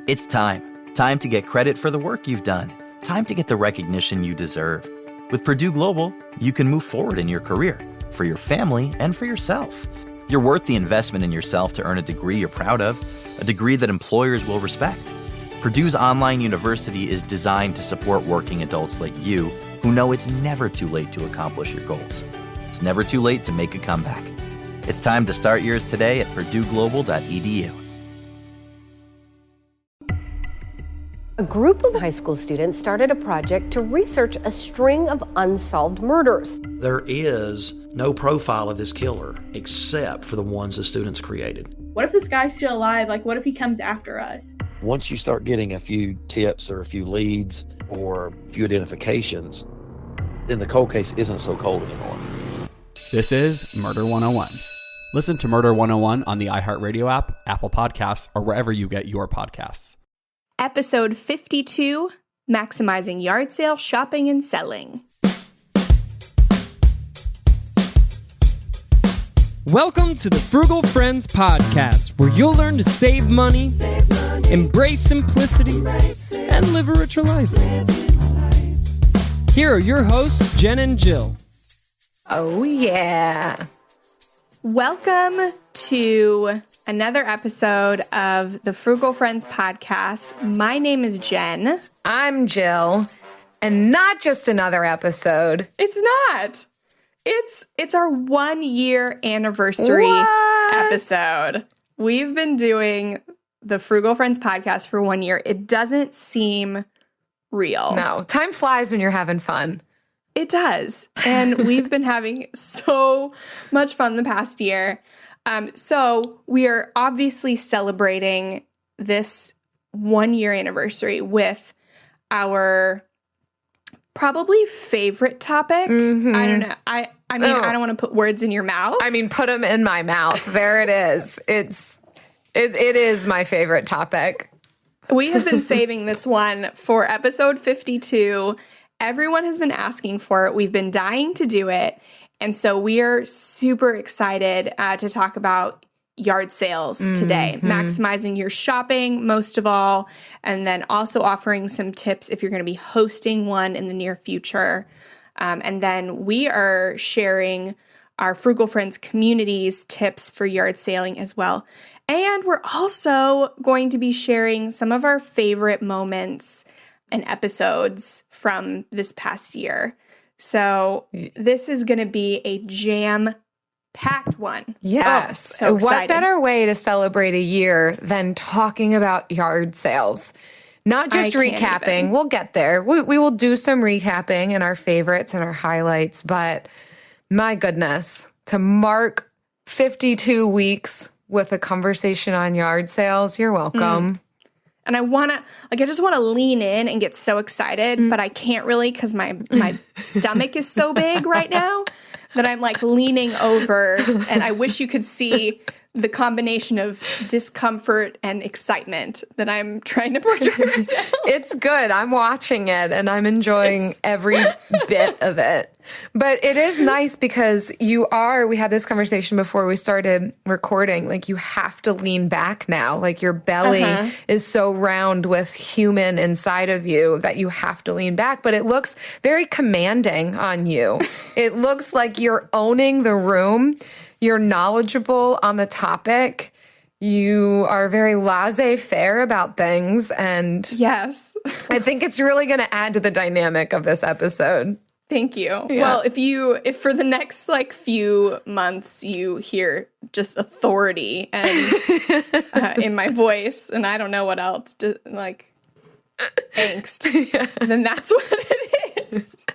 It's time. Time to get credit for the work you've done. Time to get the recognition you deserve. With Purdue Global, you can move forward in your career, for your family, and for yourself. You're worth the investment in yourself to earn a degree you're proud of, a degree that employers will respect. Purdue's online university is designed to support working adults like you who know it's never too late to accomplish your goals. It's never too late to make a comeback. It's time to start yours today at purdueglobal.edu. A group of high school students started a project to research a string of unsolved murders. There is no profile of this killer except for the ones the students created. What if this guy's still alive? Like, what if he comes after us? Once you start getting a few tips or a few leads or a few identifications, then the cold case isn't so cold anymore. This is Murder 101. Listen to Murder 101 on the iHeartRadio app, Apple Podcasts, or wherever you get your podcasts. Episode 52, Maximizing Yard Sale Shopping and Selling. Welcome to the Frugal Friends podcast, where you'll learn to save money, embrace simplicity, and live a richer life. Here are your hosts, Jen and Jill. Oh, yeah. Welcome to another episode of the Frugal Friends podcast. My name is Jen. I'm Jill. And not just another episode. It's not. It's our 1 year anniversary episode. We've been doing the Frugal Friends podcast for 1 year. It doesn't seem real. No, time flies when you're having fun. It does. And we've been having so much fun the past year. So we are obviously celebrating this 1 year anniversary with our probably favorite topic. Mm-hmm. I don't know. I mean, I don't want to put words in your mouth. I mean, put them in my mouth. There it is. It is my favorite topic. We have been saving this one for episode 52. Everyone has been asking for it. We've been dying to do it. And so we are super excited to talk about yard sales today. Maximizing your shopping, most of all, and then also offering some tips if you're going to be hosting one in the near future. And then we are sharing our Frugal Friends community's tips for yard selling as well. And we're also going to be sharing some of our favorite moments and episodes from this past year. So this is going to be a jam-packed one. Yes. Oh, so excited. What better way to celebrate a year than talking about yard sales? Not just recapping. We'll get there. We will do some recapping and our favorites and our highlights. But my goodness, to mark 52 weeks with a conversation on yard sales, you're welcome. And I just want to lean in and get so excited, but I can't really because my stomach is so big right now that I'm like leaning over, and I wish you could see the combination of discomfort and excitement that I'm trying to portray right now. It's good. I'm watching it and I'm enjoying every bit of it. But it is nice because we had this conversation before we started recording, like you have to lean back now. Like your belly is so round with human inside of you that you have to lean back. But it looks very commanding on you. It looks like you're owning the room. You're knowledgeable on the topic. You are very laissez-faire about things. And yes, I think it's really going to add to the dynamic of this episode. Thank you. Yeah. Well, if for the next few months you hear just authority and in my voice, and I don't know what else, angst, then that's what it is.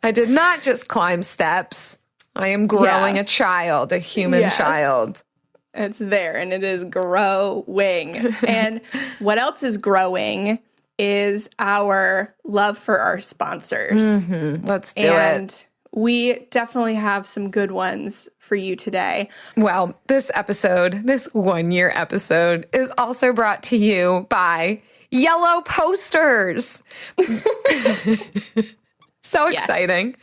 I did not just climb steps. I am growing a child, a human child. It's there, and it is growing. And what else is growing is our love for our sponsors. Let's do it. And we definitely have some good ones for you today. Well, this 1 year episode, is also brought to you by Yellow Posters. So exciting.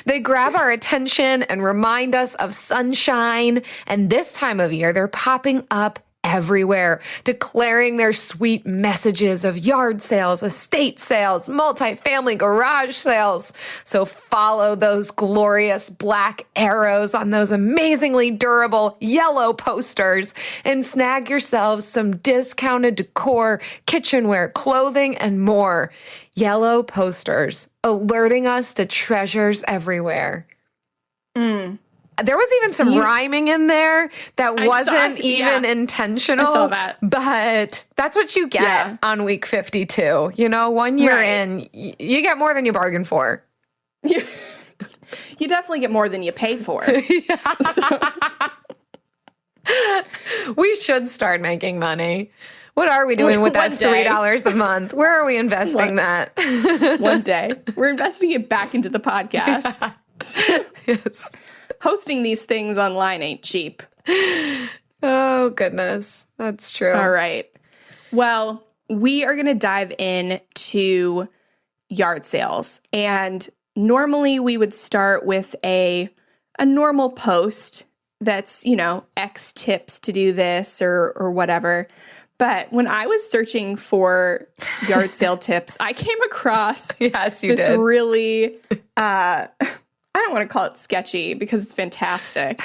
They grab our attention and remind us of sunshine. And this time of year, they're popping up everywhere, declaring their sweet messages of yard sales, estate sales, multifamily garage sales. So follow those glorious black arrows on those amazingly durable yellow posters and snag yourselves some discounted decor, kitchenware, clothing, and more. Yellow posters, alerting us to treasures everywhere. There was even some rhyming in there that wasn't even intentional. I saw that. But that's what you get on week 52. You know, 1 year in, you get more than you bargained for. You definitely get more than you pay for. We should start making money. What are we doing with that $3 a month? Where are we investing that? One day. We're investing it back into the podcast. Yes. Hosting these things online ain't cheap. Oh, goodness. That's true. All right. Well, we are going to dive into yard sales. And normally we would start with a normal post that's, you know, X tips to do this or whatever. But when I was searching for yard sale tips, I came across this really, I don't want to call it sketchy because it's fantastic,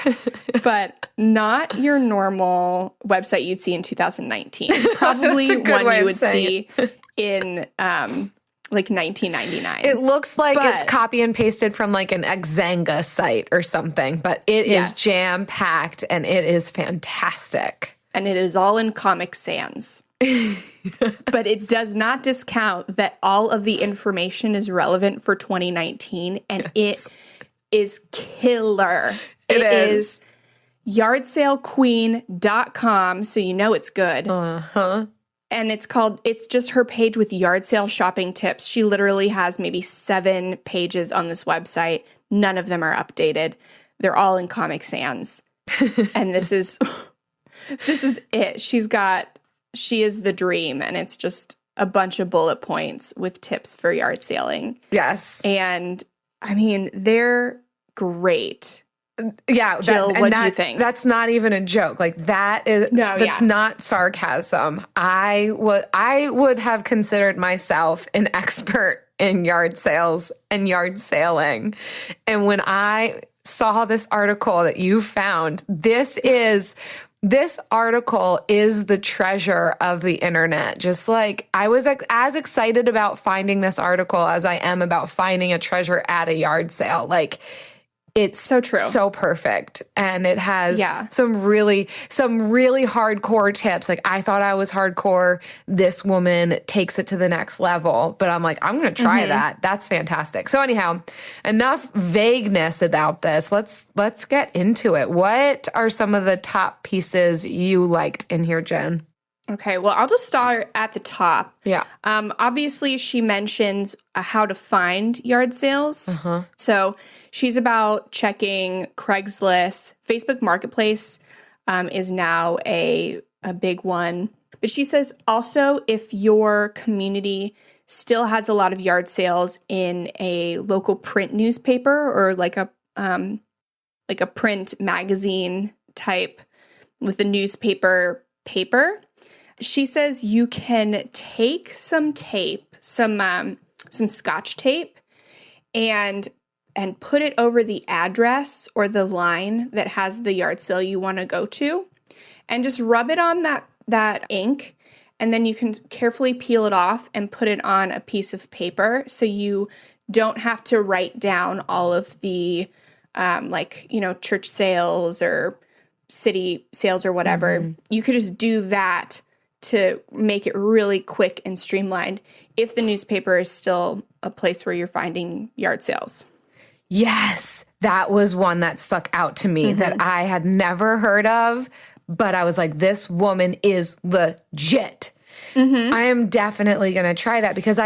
but not your normal website you'd see in 2019. Probably one you would see in like 1999. It looks like it's copy and pasted from like an Xanga site or something, but it is jam-packed and it is fantastic. And it is all in Comic Sans. But it does not discount that all of the information is relevant for 2019, and it is killer. It is yardsalequeen.com, so you know it's good. Uh-huh. And it's just her page with yard sale shopping tips. She literally has maybe 7 pages on this website. None of them are updated. They're all in Comic Sans. And this is it. She is the dream, and it's just a bunch of bullet points with tips for yard saling. Yes. And I mean, they're great. Yeah, Jill, what do you think? That's not even a joke. Like that's not sarcasm. I would have considered myself an expert in yard sales and yard saling. And when I saw this article that you found, this article is the treasure of the internet. Just like I was as excited about finding this article as I am about finding a treasure at a yard sale. Like, it's so true, so perfect, and it has some really hardcore tips. Like, I thought I was hardcore. This woman takes it to the next level, but I'm like, I'm going to try that. That's fantastic. So anyhow, enough vagueness about this. Let's get into it. What are some of the top pieces you liked in here, Jen? Okay, well, I'll just start at the top. Yeah. Obviously, she mentions how to find yard sales. Uh-huh. So she's about checking Craigslist. Facebook Marketplace is now a big one. But she says also if your community still has a lot of yard sales in a local print newspaper or like a print magazine type with a newspaper paper, she says you can take some tape, some Scotch tape, and put it over the address or the line that has the yard sale you want to go to, and just rub it on that ink, and then you can carefully peel it off and put it on a piece of paper so you don't have to write down all of the church sales or city sales or whatever. Mm-hmm. You could just do that to make it really quick and streamlined if the newspaper is still a place where you're finding yard sales. Yes, that was one that stuck out to me that I had never heard of, but I was like, this woman is legit. Mm-hmm. I am definitely going to try that because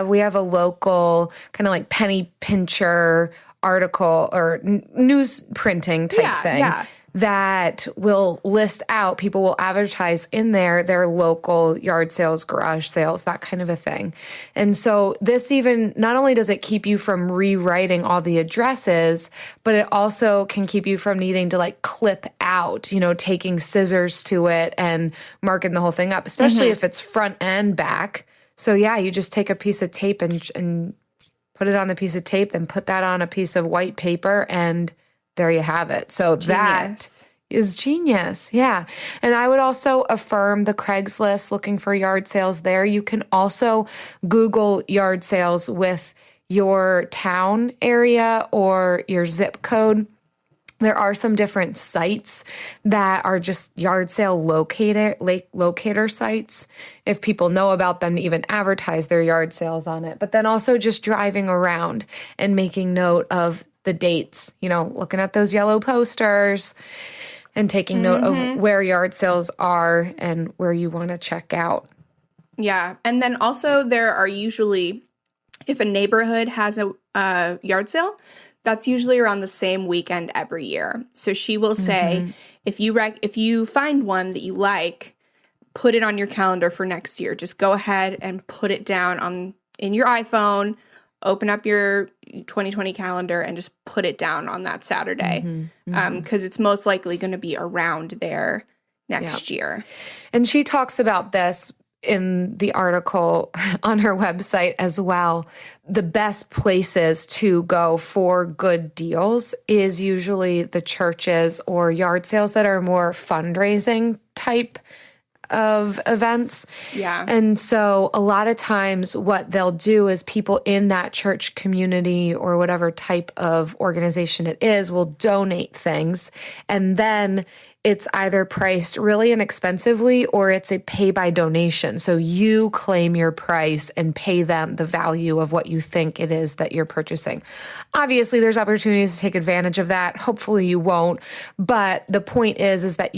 we have a local kind of like penny pincher article or news printing type thing. Yeah. that will list out, people will advertise in there their local yard sales, garage sales, that kind of a thing. And so this even, not only does it keep you from rewriting all the addresses, but it also can keep you from needing to like clip out, taking scissors to it and marking the whole thing up, especially if it's front and back. So yeah, you just take a piece of tape and put it on the piece of tape, then put that on a piece of white paper, and there you have it. So that is genius. Yeah. And I would also affirm the Craigslist, looking for yard sales there. You can also Google yard sales with your town area or your zip code. There are some different sites that are just yard sale locator sites, if people know about them, to even advertise their yard sales on it. But then also just driving around and making note of the dates, looking at those yellow posters and taking note of where yard sales are and where you want to check out. Yeah. And then also there are usually, if a neighborhood has a yard sale, that's usually around the same weekend every year. So she will say, if you find one that you like, put it on your calendar for next year. Just go ahead and put it down in your iPhone, open up your 2020 calendar, and just put it down on that Saturday. Because it's most likely going to be around there next year. And she talks about this in the article on her website as well. The best places to go for good deals is usually the churches or yard sales that are more fundraising type of events. Yeah. And so a lot of times what they'll do is people in that church community or whatever type of organization it is will donate things. And then it's either priced really inexpensively or it's a pay by donation. So you claim your price and pay them the value of what you think it is that you're purchasing. Obviously, there's opportunities to take advantage of that. Hopefully you won't. But the point is that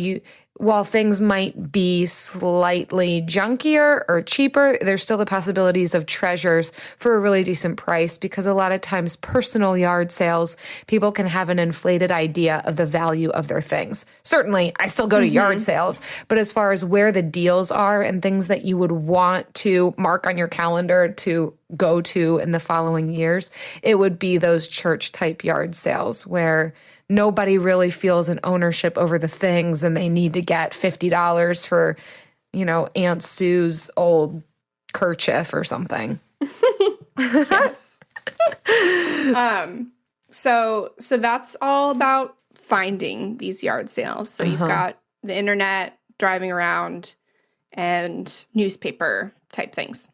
while things might be slightly junkier or cheaper, there's still the possibilities of treasures for a really decent price, because a lot of times personal yard sales, people can have an inflated idea of the value of their things. Certainly, I still go to yard sales, but as far as where the deals are and things that you would want to mark on your calendar to go to in the following years, it would be those church type yard sales where nobody really feels an ownership over the things and they need to get $50 for, Aunt Sue's old kerchief or something. Yes. So that's all about finding these yard sales. So you've got the internet, driving around, and newspaper type things.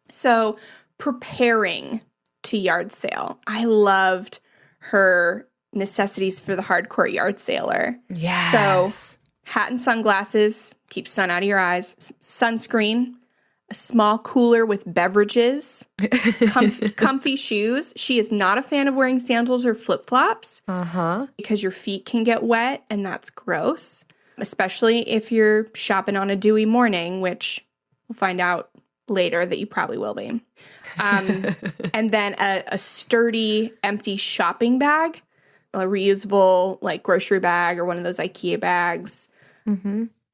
So preparing to yard sale. I loved her necessities for the hardcore yard sailor. Yes. So hat and sunglasses, keep sun out of your eyes, sunscreen, a small cooler with beverages, comfy shoes. She is not a fan of wearing sandals or flip-flops because your feet can get wet and that's gross, especially if you're shopping on a dewy morning, which we'll find out later that you probably will be. And then a sturdy, empty shopping bag, a reusable like grocery bag or one of those IKEA bags,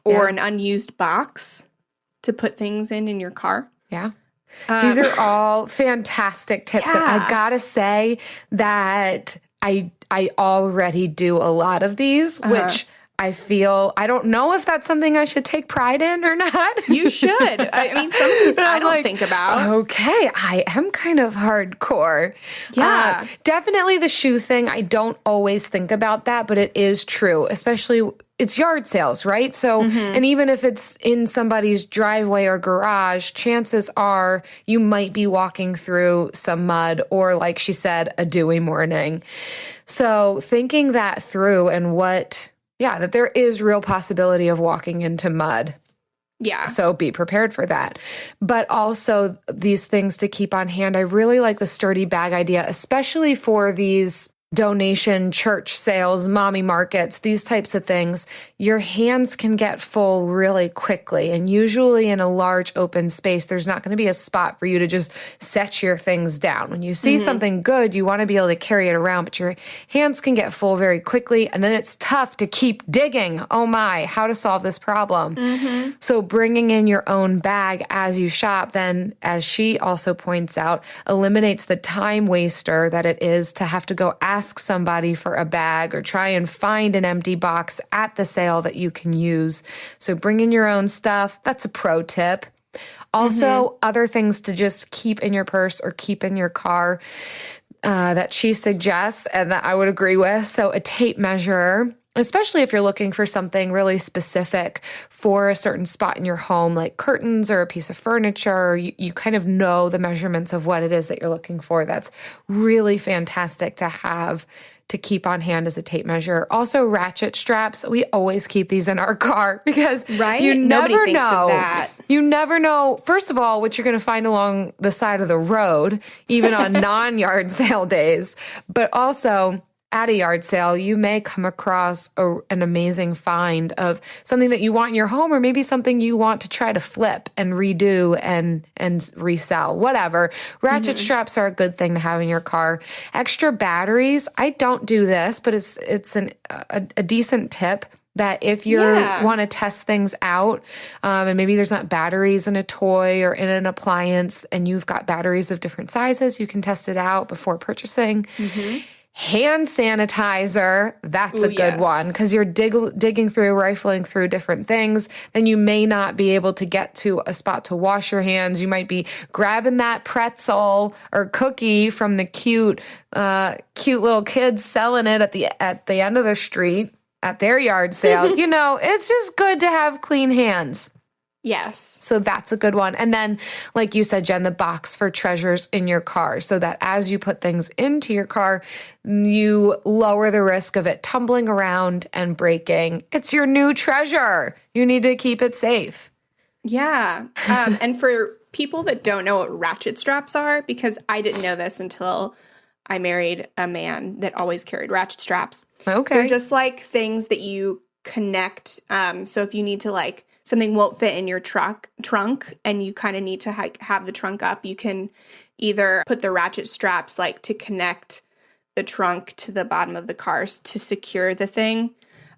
or an unused box to put things in your car. Yeah. These are all fantastic tips. And I gotta say that I already do a lot of these, which I feel, I don't know if that's something I should take pride in or not. You should. I mean, some of these I don't think about. Okay, I am kind of hardcore. Yeah. Definitely the shoe thing. I don't always think about that, but it is true, especially it's yard sales, right? So, and even if it's in somebody's driveway or garage, chances are you might be walking through some mud or, like she said, a dewy morning. So thinking that through and that there is real possibility of walking into mud. Yeah. So be prepared for that. But also these things to keep on hand. I really like the sturdy bag idea, especially for these donation church sales, mommy markets, these types of things, your hands can get full really quickly. And usually in a large open space, there's not going to be a spot for you to just set your things down. When you see something good, you want to be able to carry it around, but your hands can get full very quickly. And then it's tough to keep digging. Oh my, how to solve this problem. So bringing in your own bag as you shop, then, as she also points out, eliminates the time waster that it is to have to go ask somebody for a bag or try and find an empty box at the sale that you can use. So bring in your own stuff. That's a pro tip. Also, other things to just keep in your purse or keep in your car that she suggests and that I would agree with. So a tape measure, especially if you're looking for something really specific for a certain spot in your home, like curtains or a piece of furniture, you kind of know the measurements of what it is that you're looking for. That's really fantastic to have to keep on hand as a tape measure. Also, ratchet straps. We always keep these in our car because you Nobody never thinks know. of that. You never know, first of all, what you're going to find along the side of the road, even on non-yard sale days. But also, at a yard sale, you may come across an amazing find of something that you want in your home, or maybe something you want to try to flip and redo and resell, whatever. Ratchet straps are a good thing to have in your car. Extra batteries. I don't do this, but it's a decent tip. That if you want to test things out, and maybe there's not batteries in a toy or in an appliance, and you've got batteries of different sizes, you can test it out before purchasing. Hand sanitizer, that's a good one because you're digging through, rifling through different things. Then you may not be able to get to a spot to wash your hands. You might be grabbing that pretzel or cookie from the cute little kids selling it at the end of the street at their yard sale. It's just good to have clean hands. Yes. So that's a good one. And then, like you said, Jen, the box for treasures in your car so that as you put things into your car, you lower the risk of it tumbling around and breaking. It's your new treasure. You need to keep it safe. Yeah. And for people that don't know what ratchet straps are, because I didn't know this until I married a man that always carried ratchet straps. Okay. They're just like things that you connect. So if you need to something won't fit in your trunk and you kind of need to have the trunk up, you can either put the ratchet straps to connect the trunk to the bottom of the cars to secure the thing.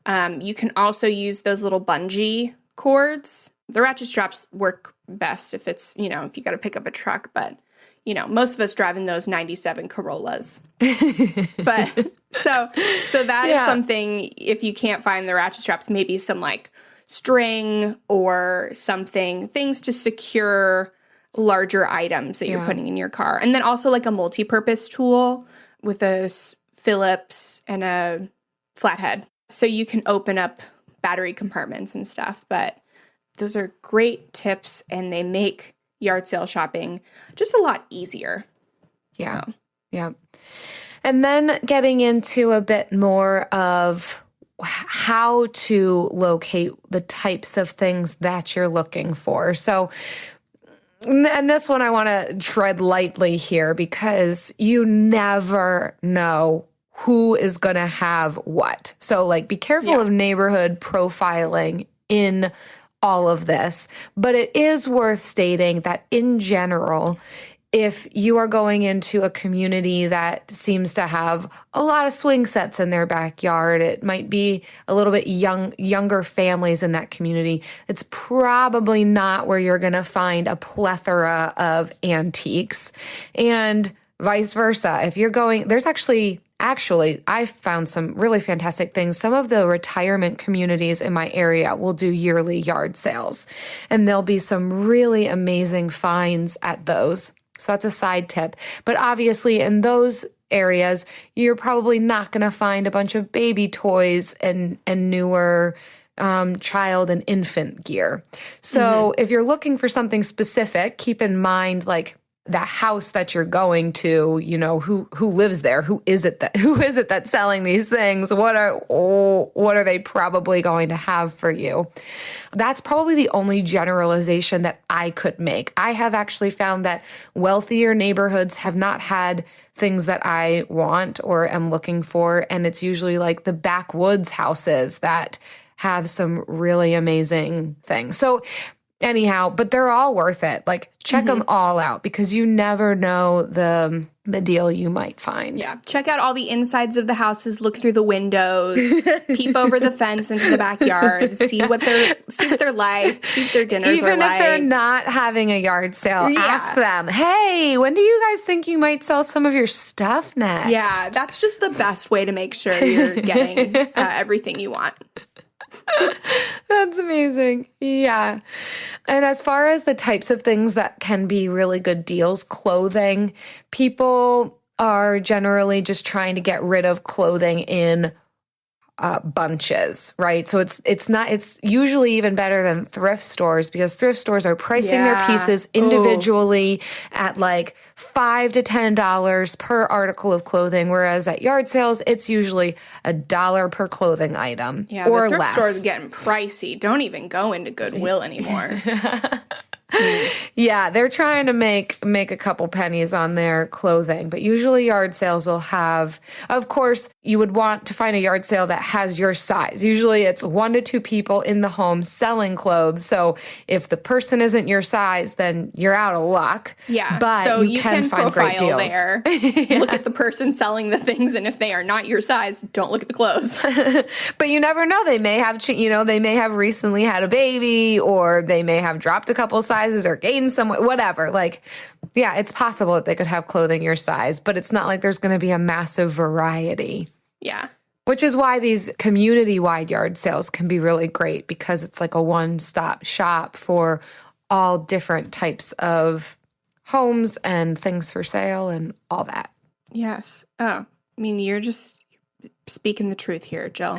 You can also use those little bungee cords. The ratchet straps work best if it's, if you got to pick up a truck, but most of us driving those 97 Corollas. But so that is something, if you can't find the ratchet straps, maybe some string or things to secure larger items that you're putting in your car. And then also a multi-purpose tool with a Phillips and a flathead. So you can open up battery compartments and stuff. But those are great tips and they make yard sale shopping just a lot easier. Yeah. Yeah. And then getting into a bit more of how to locate the types of things that you're looking for. So, and this one I want to tread lightly here because you never know who is going to have what. So be careful of neighborhood profiling in all of this. But it is worth stating that in general, if you are going into a community that seems to have a lot of swing sets in their backyard, it might be a little bit younger families in that community, it's probably not where you're going to find a plethora of antiques. And vice versa. If you're going, there's actually, I found some really fantastic things. Some of the retirement communities in my area will do yearly yard sales, and there'll be some really amazing finds at those. So that's a side tip. But obviously in those areas, you're probably not going to find a bunch of baby toys and newer child and infant gear. So if you're looking for something specific, keep in mind the house that you're going to, you know, who lives there? Who is it that's selling these things? What are they probably going to have for you? That's probably the only generalization that I could make. I have actually found that wealthier neighborhoods have not had things that I want or am looking for, and it's usually like the backwoods houses that have some really amazing things. So anyhow, but they're all worth it. Like, check them all out, because you never know the deal you might find. Yeah. Check out all the insides of the houses, look through the windows, peep over the fence into the backyard, see what they're like, see if their dinners are like. Even if they're not having a yard sale, ask them, hey, when do you guys think you might sell some of your stuff next? Yeah, that's just the best way to make sure you're getting everything you want. That's amazing. Yeah. And as far as the types of things that can be really good deals, clothing, people are generally just trying to get rid of clothing in bunches, right? So it's usually even better than thrift stores, because thrift stores are pricing their pieces individually at like $5 to $10 per article of clothing, whereas at yard sales, it's usually $1 per clothing item or the thrift less. stores are getting pricey. Don't even go into Goodwill anymore. Yeah, they're trying to make a couple pennies on their clothing, but usually yard sales will have, of course, you would want to find a yard sale that has your size. Usually it's 1 to 2 people in the home selling clothes. So if the person isn't your size, then you're out of luck. Yeah, but so you can find profile great deals there. Look at the person selling the things, and if they are not your size, don't look at the clothes. But you never know. They may have, they may have recently had a baby, or they may have dropped a couple sizes or gained some, whatever. Like, yeah, it's possible that they could have clothing your size, but it's not like there's going to be a massive variety. Yeah. Which is why these community-wide yard sales can be really great, because it's like a one-stop shop for all different types of homes and things for sale and all that. Yes. Oh, I mean, you're just speaking the truth here, Jill.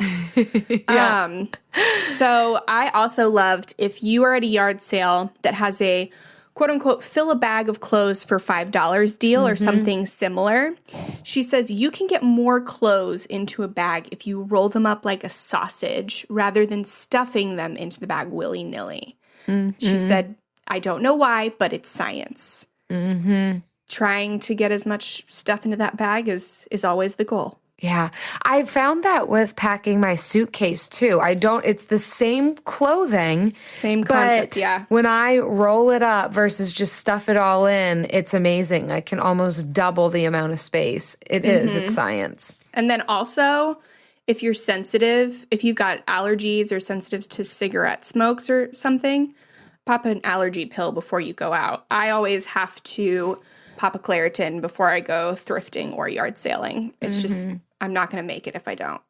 So I also loved, if you are at a yard sale that has a quote-unquote fill a bag of clothes for $5 deal or something similar, she says you can get more clothes into a bag if you roll them up like a sausage rather than stuffing them into the bag willy-nilly. She said, I don't know why, but it's science. Trying to get as much stuff into that bag is always the goal. Yeah. I found that with packing my suitcase too. It's the same clothing. Same concept, but yeah. when I roll it up versus just stuff it all in, it's amazing. I can almost double the amount of space. It's science. And then also, if you're sensitive, if you've got allergies or sensitive to cigarette smokes or something, pop an allergy pill before you go out. I always have to pop a Claritin before I go thrifting or yard sailing. It's just, I'm not going to make it if I don't.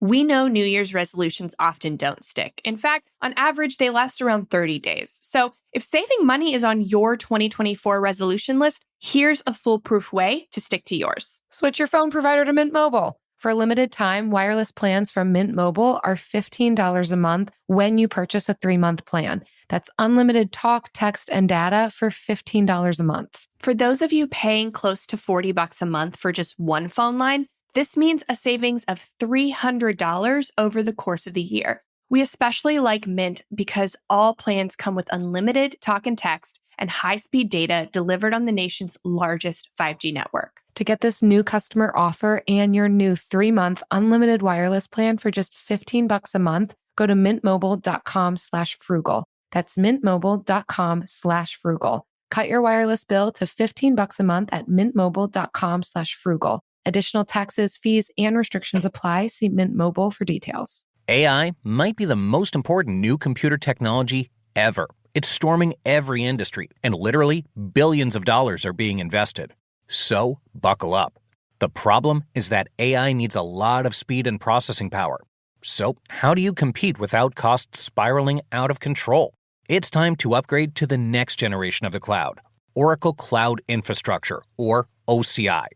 We know New Year's resolutions often don't stick. In fact, on average, they last around 30 days. So if saving money is on your 2024 resolution list, here's a foolproof way to stick to yours. Switch your phone provider to Mint Mobile. For a limited time, wireless plans from Mint Mobile are $15 a month when you purchase a 3-month plan. That's unlimited talk, text, and data for $15 a month. For those of you paying close to $40 a month for just one phone line, this means a savings of $300 over the course of the year. We especially like Mint because all plans come with unlimited talk and text and high-speed data delivered on the nation's largest 5G network. To get this new customer offer and your new 3-month unlimited wireless plan for just $15 a month, go to mintmobile.com/frugal. That's mintmobile.com/frugal. Cut your wireless bill to $15 a month at mintmobile.com/frugal. Additional taxes, fees, and restrictions apply. See Mint Mobile for details. AI might be the most important new computer technology ever. It's storming every industry, and literally billions of dollars are being invested. So, buckle up. The problem is that AI needs a lot of speed and processing power. So, how do you compete without costs spiraling out of control? It's time to upgrade to the next generation of the cloud, Oracle Cloud Infrastructure, or OCI.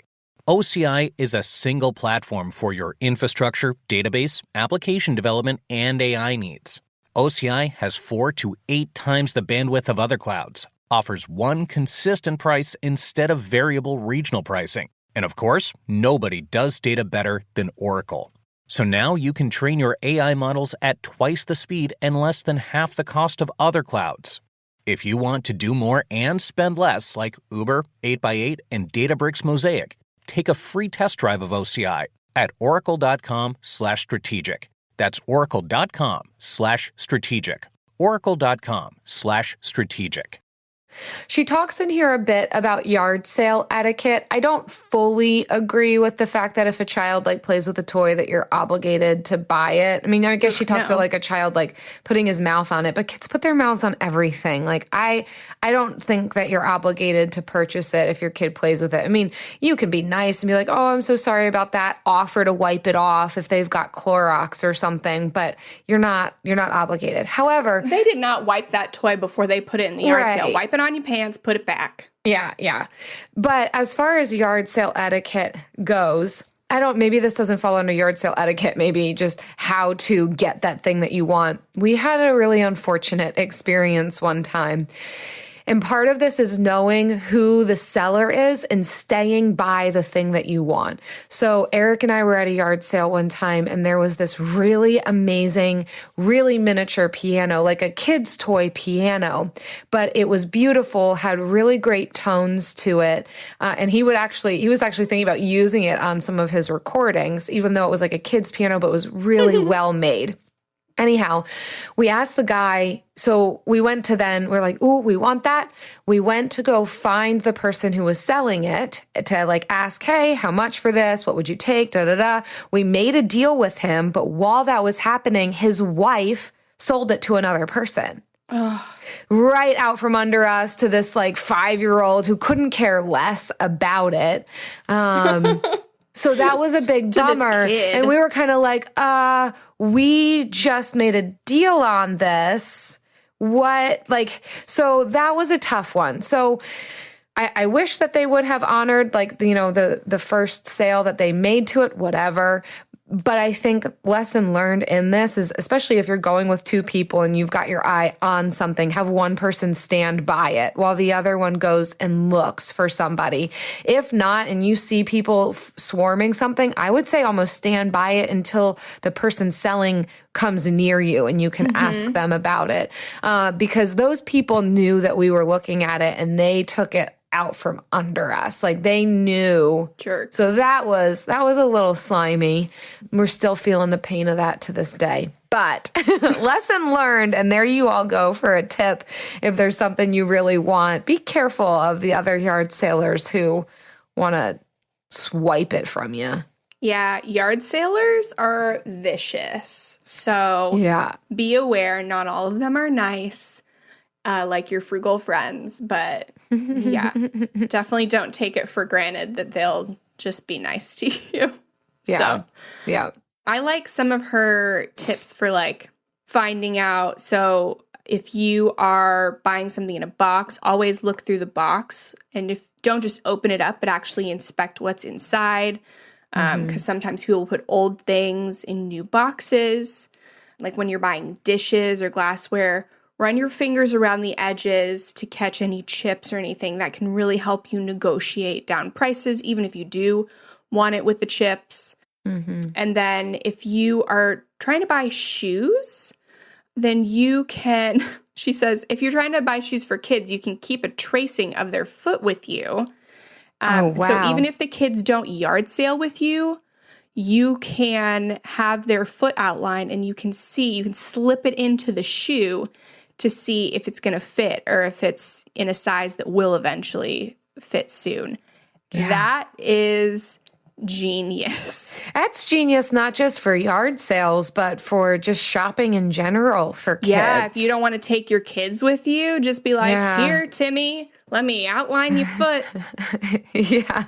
OCI is a single platform for your infrastructure, database, application development, and AI needs. OCI has 4 to 8 times the bandwidth of other clouds, offers one consistent price instead of variable regional pricing. And of course, nobody does data better than Oracle. So now you can train your AI models at twice the speed and less than half the cost of other clouds. If you want to do more and spend less, like Uber, 8x8, and Databricks Mosaic, take a free test drive of OCI at oracle.com/strategic. That's oracle.com/strategic. oracle.com/strategic. She talks in here a bit about yard sale etiquette. I don't fully agree with the fact that if a child like plays with a toy that you're obligated to buy it. I mean, I guess she talks about like a child like putting his mouth on it, but kids put their mouths on everything. Like I don't think that you're obligated to purchase it if your kid plays with it. I mean, you can be nice and be like, "Oh, I'm so sorry about that." Offer to wipe it off if they've got Clorox or something, but you're not obligated. However, they did not wipe that toy before they put it in the yard sale. Wipe it on your pants, put it back. Yeah. But as far as yard sale etiquette goes, maybe this doesn't fall under yard sale etiquette, maybe just how to get that thing that you want. We had a really unfortunate experience one time. And part of this is knowing who the seller is and staying by the thing that you want. So Eric and I were at a yard sale one time, and there was this really amazing, really miniature piano, like a kid's toy piano, but it was beautiful, had really great tones to it. And he was actually thinking about using it on some of his recordings, even though it was like a kid's piano, but it was really well made. Anyhow, we asked the guy, so we went to we're like, "Ooh, we want that." We went to go find the person who was selling it to like ask, "Hey, how much for this? What would you take?" We made a deal with him, but while that was happening, his wife sold it to another person. Right out from under us to this like 5-year-old who couldn't care less about it. So that was a big bummer. And we were kind of like, we just made a deal on this. What? Like, so that was a tough one. So I wish that they would have honored like, the first sale that they made to it, whatever. But I think lesson learned in this is, especially if you're going with two people and you've got your eye on something, have one person stand by it while the other one goes and looks for somebody. If not, and you see people swarming something, I would say almost stand by it until the person selling comes near you and you can ask them about it. Because those people knew that we were looking at it and they took it out from under us. Like they knew. Jerks. So that was a little slimy. We're still feeling the pain of that to this day. But lesson learned, and there you all go for a tip. If there's something you really want, be careful of the other yard salers who want to swipe it from you. Yeah, yard salers are vicious. So be aware, not all of them are nice. Like your frugal friends, but yeah, definitely don't take it for granted that they'll just be nice to you. Yeah. I like some of her tips for like finding out. So if you are buying something in a box, always look through the box, and don't just open it up, but actually inspect what's inside. Because sometimes people put old things in new boxes. Like when you're buying dishes or glassware, run your fingers around the edges to catch any chips or anything. That can really help you negotiate down prices, even if you do want it with the chips. And then if you are trying to buy shoes, then you can, she says, if you're trying to buy shoes for kids, you can keep a tracing of their foot with you. So even if the kids don't yard sale with you, you can have their foot outline and you can slip it into the shoe to see if it's going to fit or if it's in a size that will eventually fit soon. Yeah. That is genius. That's genius, not just for yard sales, but for just shopping in general for kids. Yeah, if you don't want to take your kids with you, just be like, here, Timmy, let me outline your foot. Yeah.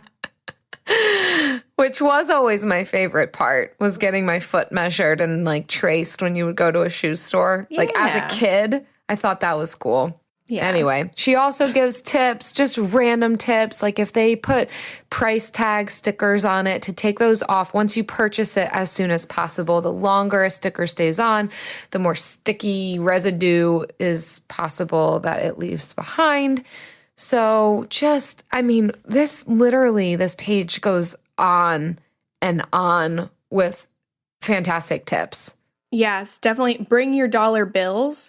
Which was always my favorite part, was getting my foot measured and like traced when you would go to a shoe store. Yeah. Like as a kid, I thought that was cool. Yeah. Anyway, she also gives tips, just random tips, like if they put price tag stickers on it, to take those off once you purchase it as soon as possible. The longer a sticker stays on, the more sticky residue is possible that it leaves behind. So just, I mean, this page goes on and on with fantastic tips. Yes, definitely bring your dollar bills.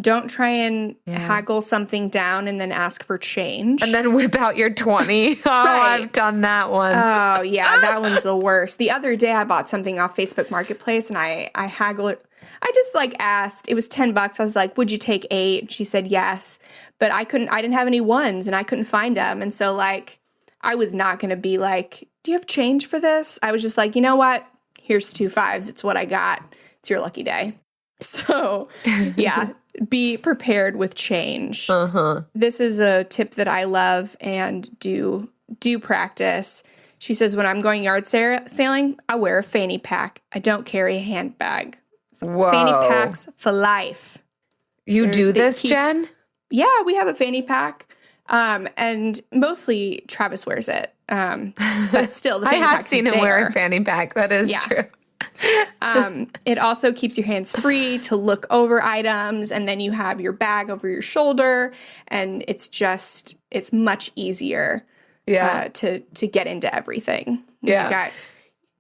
Don't try and haggle something down and then ask for change. And then whip out your 20. Oh, right. I've done that one. Oh, yeah, that one's the worst. The other day I bought something off Facebook Marketplace and I haggled. I just asked. It was $10. I was like, would you take 8? She said yes. But I didn't have any ones and I couldn't find them. And so I was not going to be like, do you have change for this? I was just like, you know what? Here's 2 5s. It's what I got. It's your lucky day. So, yeah, be prepared with change. This is a tip that I love and do practice. She says, when I'm going yard sailing, I wear a fanny pack. I don't carry a handbag. Whoa. Fanny packs for life. You do this, Jen? Yeah, we have a fanny pack. And mostly Travis wears it. But still, the fanny pack I have seen him wear a fanny pack. That is true. It also keeps your hands free to look over items, and then you have your bag over your shoulder, and it's much easier to get into everything. You got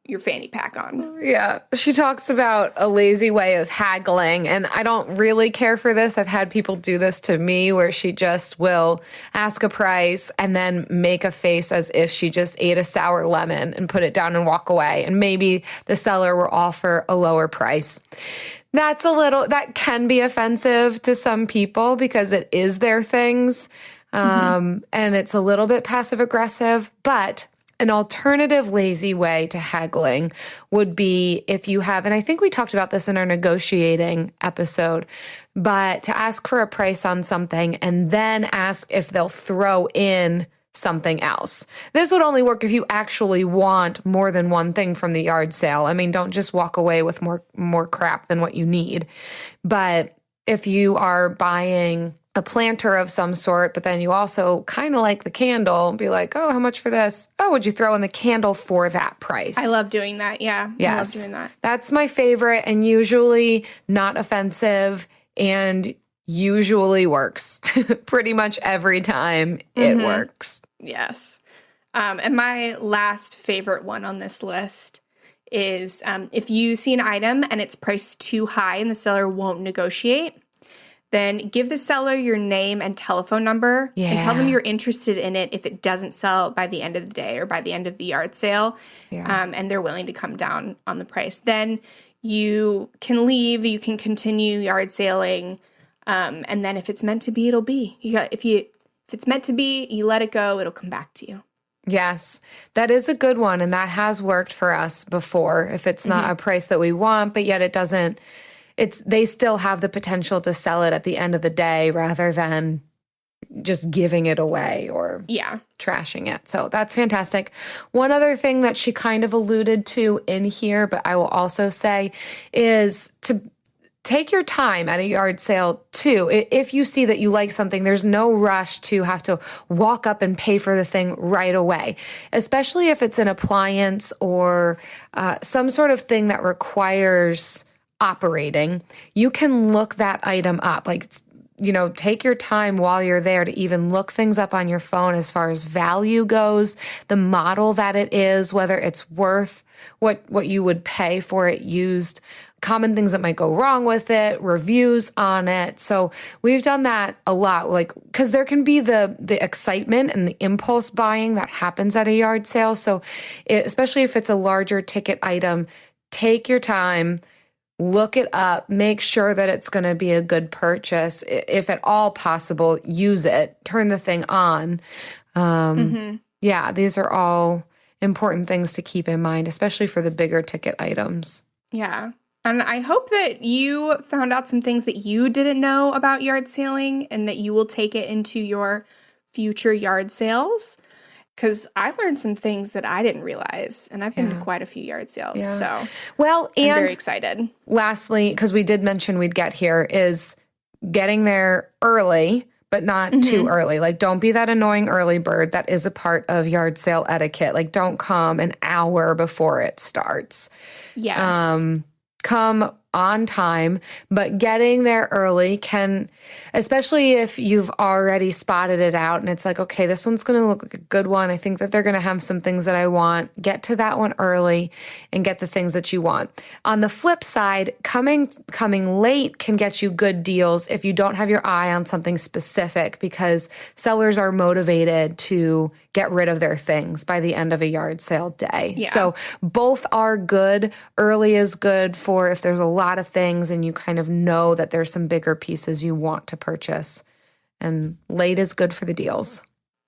your fanny pack on. Yeah. She talks about a lazy way of haggling, and I don't really care for this. I've had people do this to me where she just will ask a price and then make a face as if she just ate a sour lemon and put it down and walk away. And maybe the seller will offer a lower price. That can be offensive to some people because it is their things. And it's a little bit passive aggressive, but an alternative lazy way to haggling would be if you have, and I think we talked about this in our negotiating episode, but to ask for a price on something and then ask if they'll throw in something else. This would only work if you actually want more than one thing from the yard sale. I mean, don't just walk away with more crap than what you need. But if you are buying a planter of some sort, but then you also kind of like the candle, be like, oh, how much for this? Oh, would you throw in the candle for that price? I love doing that. Yeah. Yes. I love doing that. That's my favorite and usually not offensive and usually works. Pretty much every time it works. Yes. And my last favorite one on this list is if you see an item and it's priced too high and the seller won't negotiate, then give the seller your name and telephone number and tell them you're interested in it if it doesn't sell by the end of the day or by the end of the yard sale, and they're willing to come down on the price. Then you can leave, you can continue yard sailing, and then if it's meant to be, it'll be. If it's meant to be, you let it go, it'll come back to you. Yes, that is a good one, and that has worked for us before. If it's not a price that we want, but yet it doesn't, they still have the potential to sell it at the end of the day rather than just giving it away or trashing it. So that's fantastic. One other thing that she kind of alluded to in here, but I will also say, is to take your time at a yard sale too. If you see that you like something, there's no rush to have to walk up and pay for the thing right away, especially if it's an appliance or some sort of thing that requires operating. You can look that item up. Take your time while you're there to even look things up on your phone as far as value goes, the model that it is, whether it's worth what you would pay for it used, common things that might go wrong with it, reviews on it. So we've done that a lot, because there can be the excitement and the impulse buying that happens at a yard sale. So especially if it's a larger ticket item, take your time, look it up, make sure that it's going to be a good purchase. If at all possible, use it, turn the thing on. Yeah, these are all important things to keep in mind, especially for the bigger ticket items. Yeah. And I hope that you found out some things that you didn't know about yard sailing and that you will take it into your future yard sales. Because I learned some things that I didn't realize, and I've been to quite a few yard sales. Yeah. So, I'm very excited. Lastly, because we did mention we'd get here, is getting there early, but not too early. Like, don't be that annoying early bird. That is a part of yard sale etiquette. Like, don't come an hour before it starts. Yes. Come on time, but getting there early can, especially if you've already spotted it out and it's like, okay, this one's going to look like a good one. I think that they're going to have some things that I want. Get to that one early and get the things that you want. On the flip side, coming late can get you good deals if you don't have your eye on something specific, because sellers are motivated to get rid of their things by the end of a yard sale day. Yeah. So both are good. Early is good for if there's a lot of things and you kind of know that there's some bigger pieces you want to purchase. And late is good for the deals.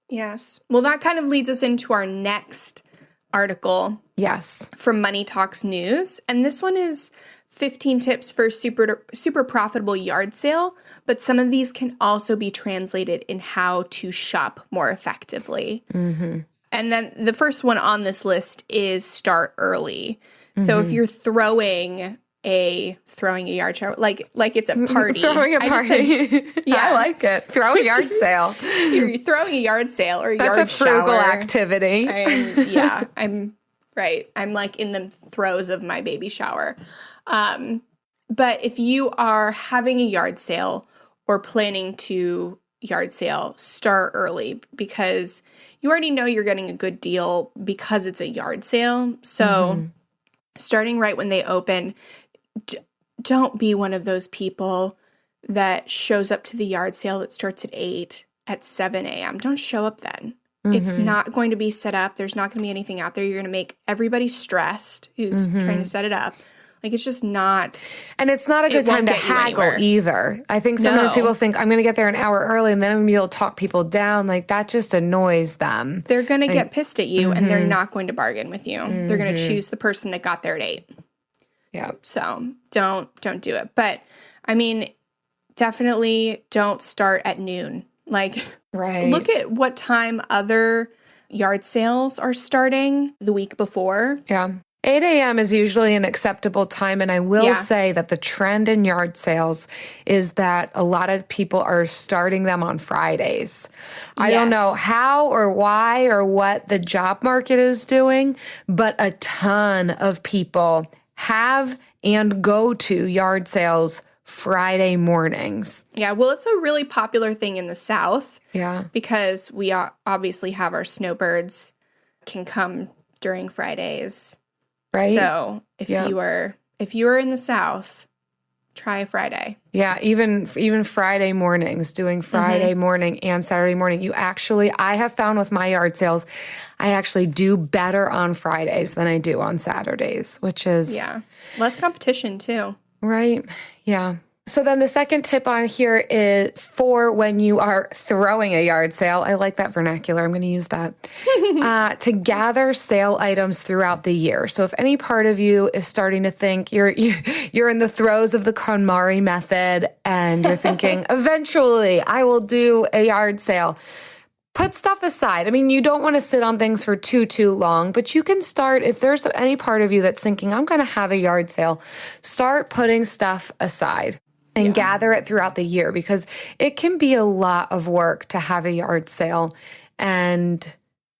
Yes. Well, that kind of leads us into our next article. Yes. From Money Talks News. And this one is 15 tips for super profitable yard sale, but some of these can also be translated in how to shop more effectively. And then the first one on this list is start early. So if you're throwing a yard sale, like it's a party. Throwing a party. Yeah. I like it. Throw a yard sale. You're throwing a yard sale or a yard shower. That's a frugal activity. I'm right. I'm like in the throes of my baby shower. But if you are having a yard sale or planning to yard sale, start early, because you already know you're getting a good deal because it's a yard sale. So starting right when they open, don't be one of those people that shows up to the yard sale that starts at 8 at 7 a.m. Don't show up then. It's not going to be set up. There's not going to be anything out there. You're going to make everybody stressed who's trying to set it up. Like, it's just not. And it's not a good time to haggle either. I think sometimes people think, I'm going to get there an hour early and then I'm going to be able to talk people down. Like, that just annoys them. They're going to get pissed at you and they're not going to bargain with you. They're going to choose the person that got there at 8. Yeah. So don't do it. But I mean, definitely don't start at noon. Like, look at what time other yard sales are starting the week before. Yeah. 8 a.m. is usually an acceptable time. And I will say that the trend in yard sales is that a lot of people are starting them on Fridays. I don't know how or why or what the job market is doing, but a ton of people have and go to yard sales Friday mornings. Yeah, well, it's a really popular thing in the South. Yeah. Because we obviously have our snowbirds can come during Fridays. Right. So if you are in the South, try Friday. Yeah, even Friday mornings, doing Friday morning and Saturday morning. I have found with my yard sales, I actually do better on Fridays than I do on Saturdays, which is less competition too. Right. Yeah. So then the second tip on here is for when you are throwing a yard sale. I like that vernacular. I'm going to use that. To gather sale items throughout the year. So if any part of you is starting to think you're in the throes of the KonMari method and you're thinking, eventually I will do a yard sale, put stuff aside. I mean, you don't want to sit on things for too long, but you can start, if there's any part of you that's thinking, I'm going to have a yard sale, start putting stuff aside. And gather it throughout the year, because it can be a lot of work to have a yard sale. And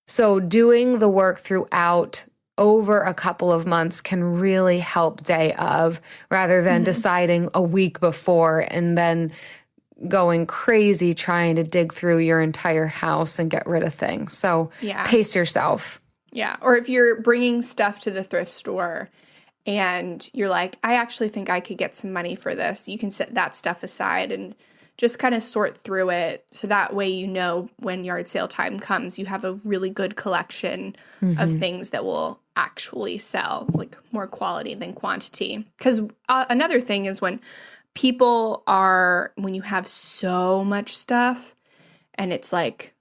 so doing the work throughout over a couple of months can really help day of, rather than deciding a week before and then going crazy trying to dig through your entire house and get rid of things. So pace yourself. Yeah. Or if you're bringing stuff to the thrift store and you're like, I actually think I could get some money for this, you can set that stuff aside and just kind of sort through it. So that way, you know, when yard sale time comes, you have a really good collection of things that will actually sell, like more quality than quantity. Because another thing is when you have so much stuff and it's like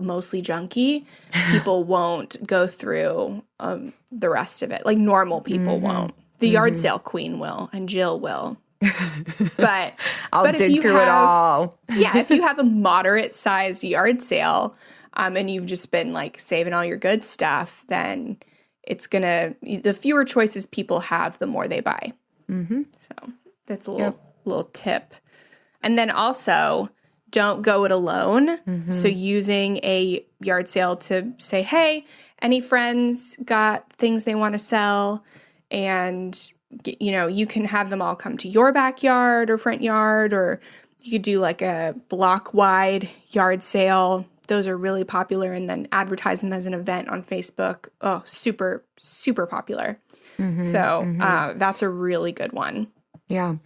mostly junky, people won't go through the rest of it. Like normal people won't. The yard sale queen will, and Jill will. But I'll dig through it all. Yeah, if you have a moderate sized yard sale, and you've just been like saving all your good stuff, then the fewer choices people have, the more they buy. So that's a little tip. And then also, don't go it alone. So using a yard sale to say, hey, any friends got things they want to sell, and you know, you can have them all come to your backyard or front yard, or you could do like a block-wide yard sale. Those are really popular, and then advertise them as an event on Facebook. Oh, super, super popular. That's a really good one. Yeah.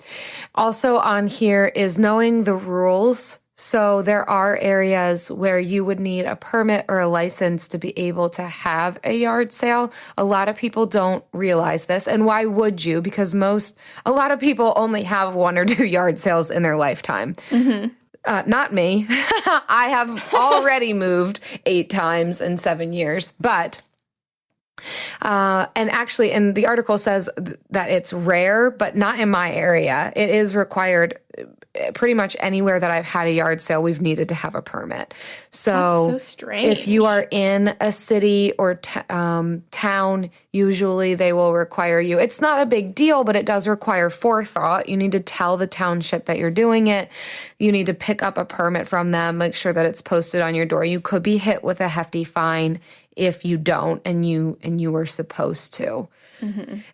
Also on here is knowing the rules. So there are areas where you would need a permit or a license to be able to have a yard sale. A lot of people don't realize this. And why would you? Because a lot of people only have 1 or 2 yard sales in their lifetime. Not me. I have already moved 8 times in 7 years, but and actually, and the article says that it's rare, but not in my area. It is required pretty much anywhere that I've had a yard sale. We've needed to have a permit. So, that's so strange. If you are in a city or town, usually they will require you. It's not a big deal, but it does require forethought. You need to tell the township that you're doing it. You need to pick up a permit from them, make sure that it's posted on your door. You could be hit with a hefty fine if you don't, and you were supposed to.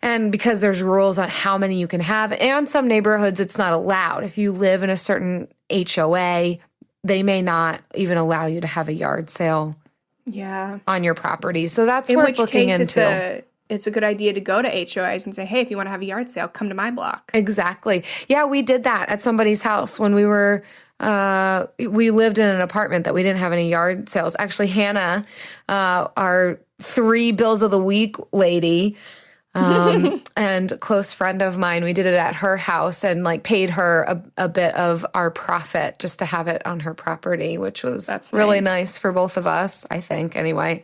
And because there's rules on how many you can have, and some neighborhoods it's not allowed. If you live in a certain HOA, they may not even allow you to have a yard sale on your property. So that's worth looking into. It's a good idea to go to HOAs and say, hey, if you want to have a yard sale, come to my block. Exactly. Yeah, we did that at somebody's house when we were we lived in an apartment that we didn't have any yard sales. Actually, Hannah, our 3 bills of the week lady, and close friend of mine, we did it at her house and like paid her a bit of our profit just to have it on her property, which was really nice for both of us, I think, anyway.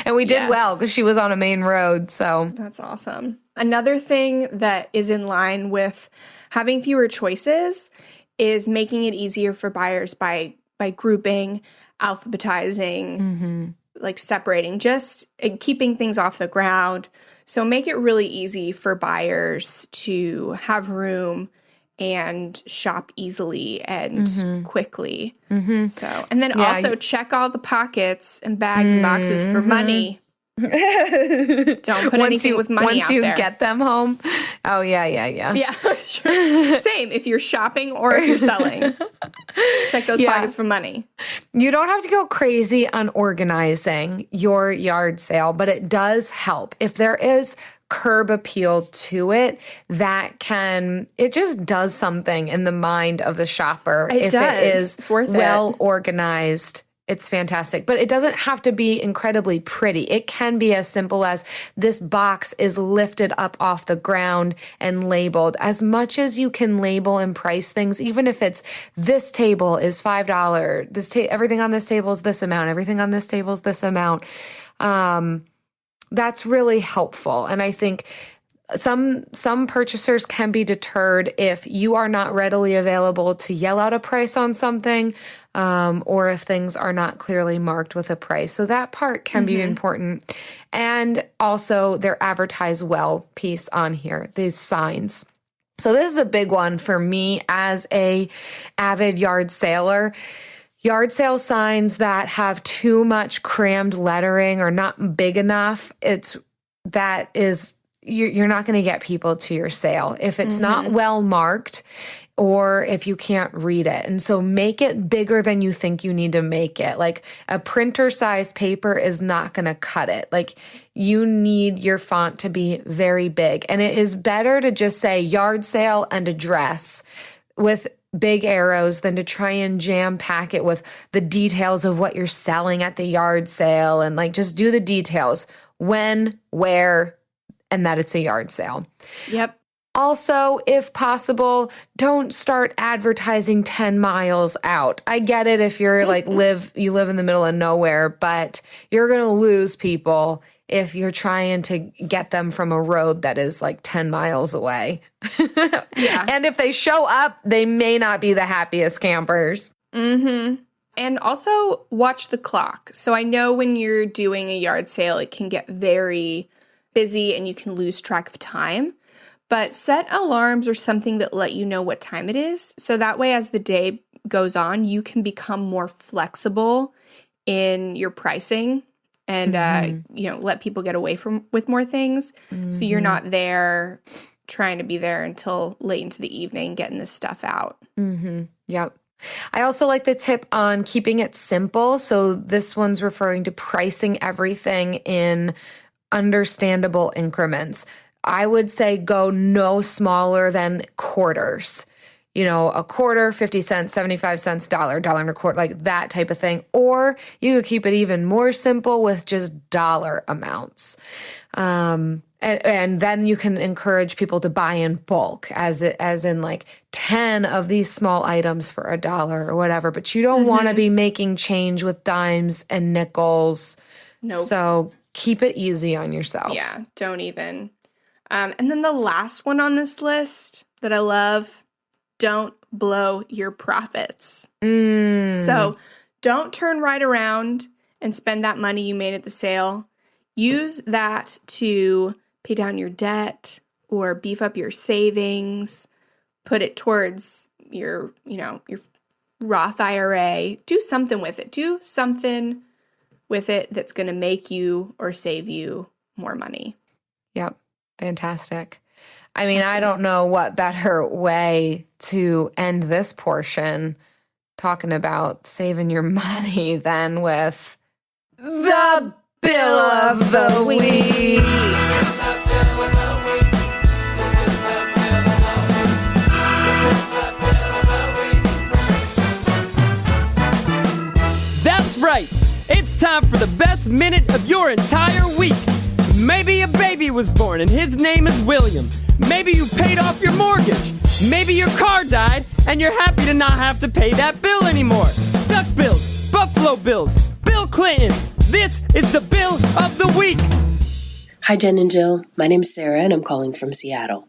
And we did well because she was on a main road. So that's awesome. Another thing that is in line with having fewer choices is making it easier for buyers by grouping, alphabetizing, like separating, just keeping things off the ground. So make it really easy for buyers to have room and shop easily and quickly. So, and then also check all the pockets and bags and boxes for money. Don't put anything with money out there. Once you get them home. Oh, yeah. Yeah, sure. Same if you're shopping or if you're selling. Check those pockets for money. You don't have to go crazy on organizing your yard sale, but it does help. If there is curb appeal to it, it just does something in the mind of the shopper. It does. It's worth well organized. It's fantastic. But it doesn't have to be incredibly pretty. It can be as simple as this box is lifted up off the ground and labeled. As much as you can label and price things, even if it's this table is $5, everything on this table is this amount, everything on this table is this amount. That's really helpful. And I think some purchasers can be deterred if you are not readily available to yell out a price on something, or if things are not clearly marked with a price. So that part can be important. And also their advertise well piece on here, these signs. So this is a big one for me as a avid yard saler. Yard sale signs that have too much crammed lettering or not big enough, you're not going to get people to your sale if it's not well marked or if you can't read it. And so make it bigger than you think you need to make it. Like a printer size paper is not going to cut it. Like you need your font to be very big. And it is better to just say yard sale and address with big arrows than to try and jam pack it with the details of what you're selling at the yard sale, and like just do the details, when, where, and that it's a yard sale. Yep. Also, if possible, don't start advertising 10 miles out. I get it if you're like you live in the middle of nowhere, but you're going to lose people if you're trying to get them from a road that is like 10 miles away. Yeah. And if they show up, they may not be the happiest campers. And also watch the clock. So I know when you're doing a yard sale, it can get very busy and you can lose track of time. But set alarms or something that let you know what time it is. So that way, as the day goes on, you can become more flexible in your pricing and, let people get away with more things. So you're not there trying to be there until late into the evening getting this stuff out. Yep. I also like the tip on keeping it simple. So this one's referring to pricing everything in understandable increments. I would say go no smaller than quarters. A quarter, 50 cents, 75 cents, dollar and a quarter, like that type of thing. Or you could keep it even more simple with just dollar amounts. And then you can encourage people to buy in bulk, as in like 10 of these small items for $1 or whatever. But you don't want to be making change with dimes and nickels. Nope. So keep it easy on yourself. Yeah, don't even. And then the last one on this list that I love, don't blow your profits. So don't turn right around and spend that money you made at the sale. Use that to pay down your debt or beef up your savings, put it towards your Roth IRA. Do something with it. Do something with it that's going to make you or save you more money. Yep. Fantastic. I mean, I don't know what better way to end this portion talking about saving your money than with the Bill of the Week. That's right. It's time for the best minute of your entire week. Maybe a baby was born and his name is William. Maybe you paid off your mortgage. Maybe your car died and you're happy to not have to pay that bill anymore. Duck Bills, Buffalo Bills, Bill Clinton. This is the Bill of the Week. Hi, Jen and Jill. My name is Sarah and I'm calling from Seattle.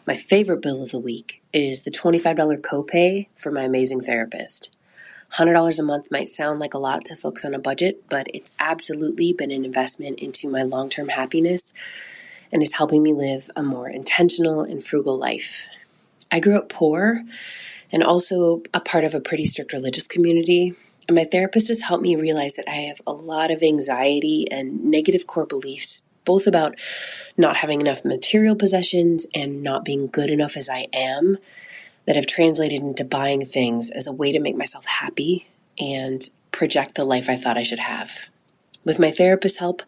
My favorite bill of the week is the $25 copay for my amazing therapist. $100 a month might sound like a lot to folks on a budget, but it's absolutely been an investment into my long-term happiness and is helping me live a more intentional and frugal life. I grew up poor and also a part of a pretty strict religious community, and my therapist has helped me realize that I have a lot of anxiety and negative core beliefs, both about not having enough material possessions and not being good enough as I am, that have translated into buying things as a way to make myself happy and project the life I thought I should have. With my therapist's help,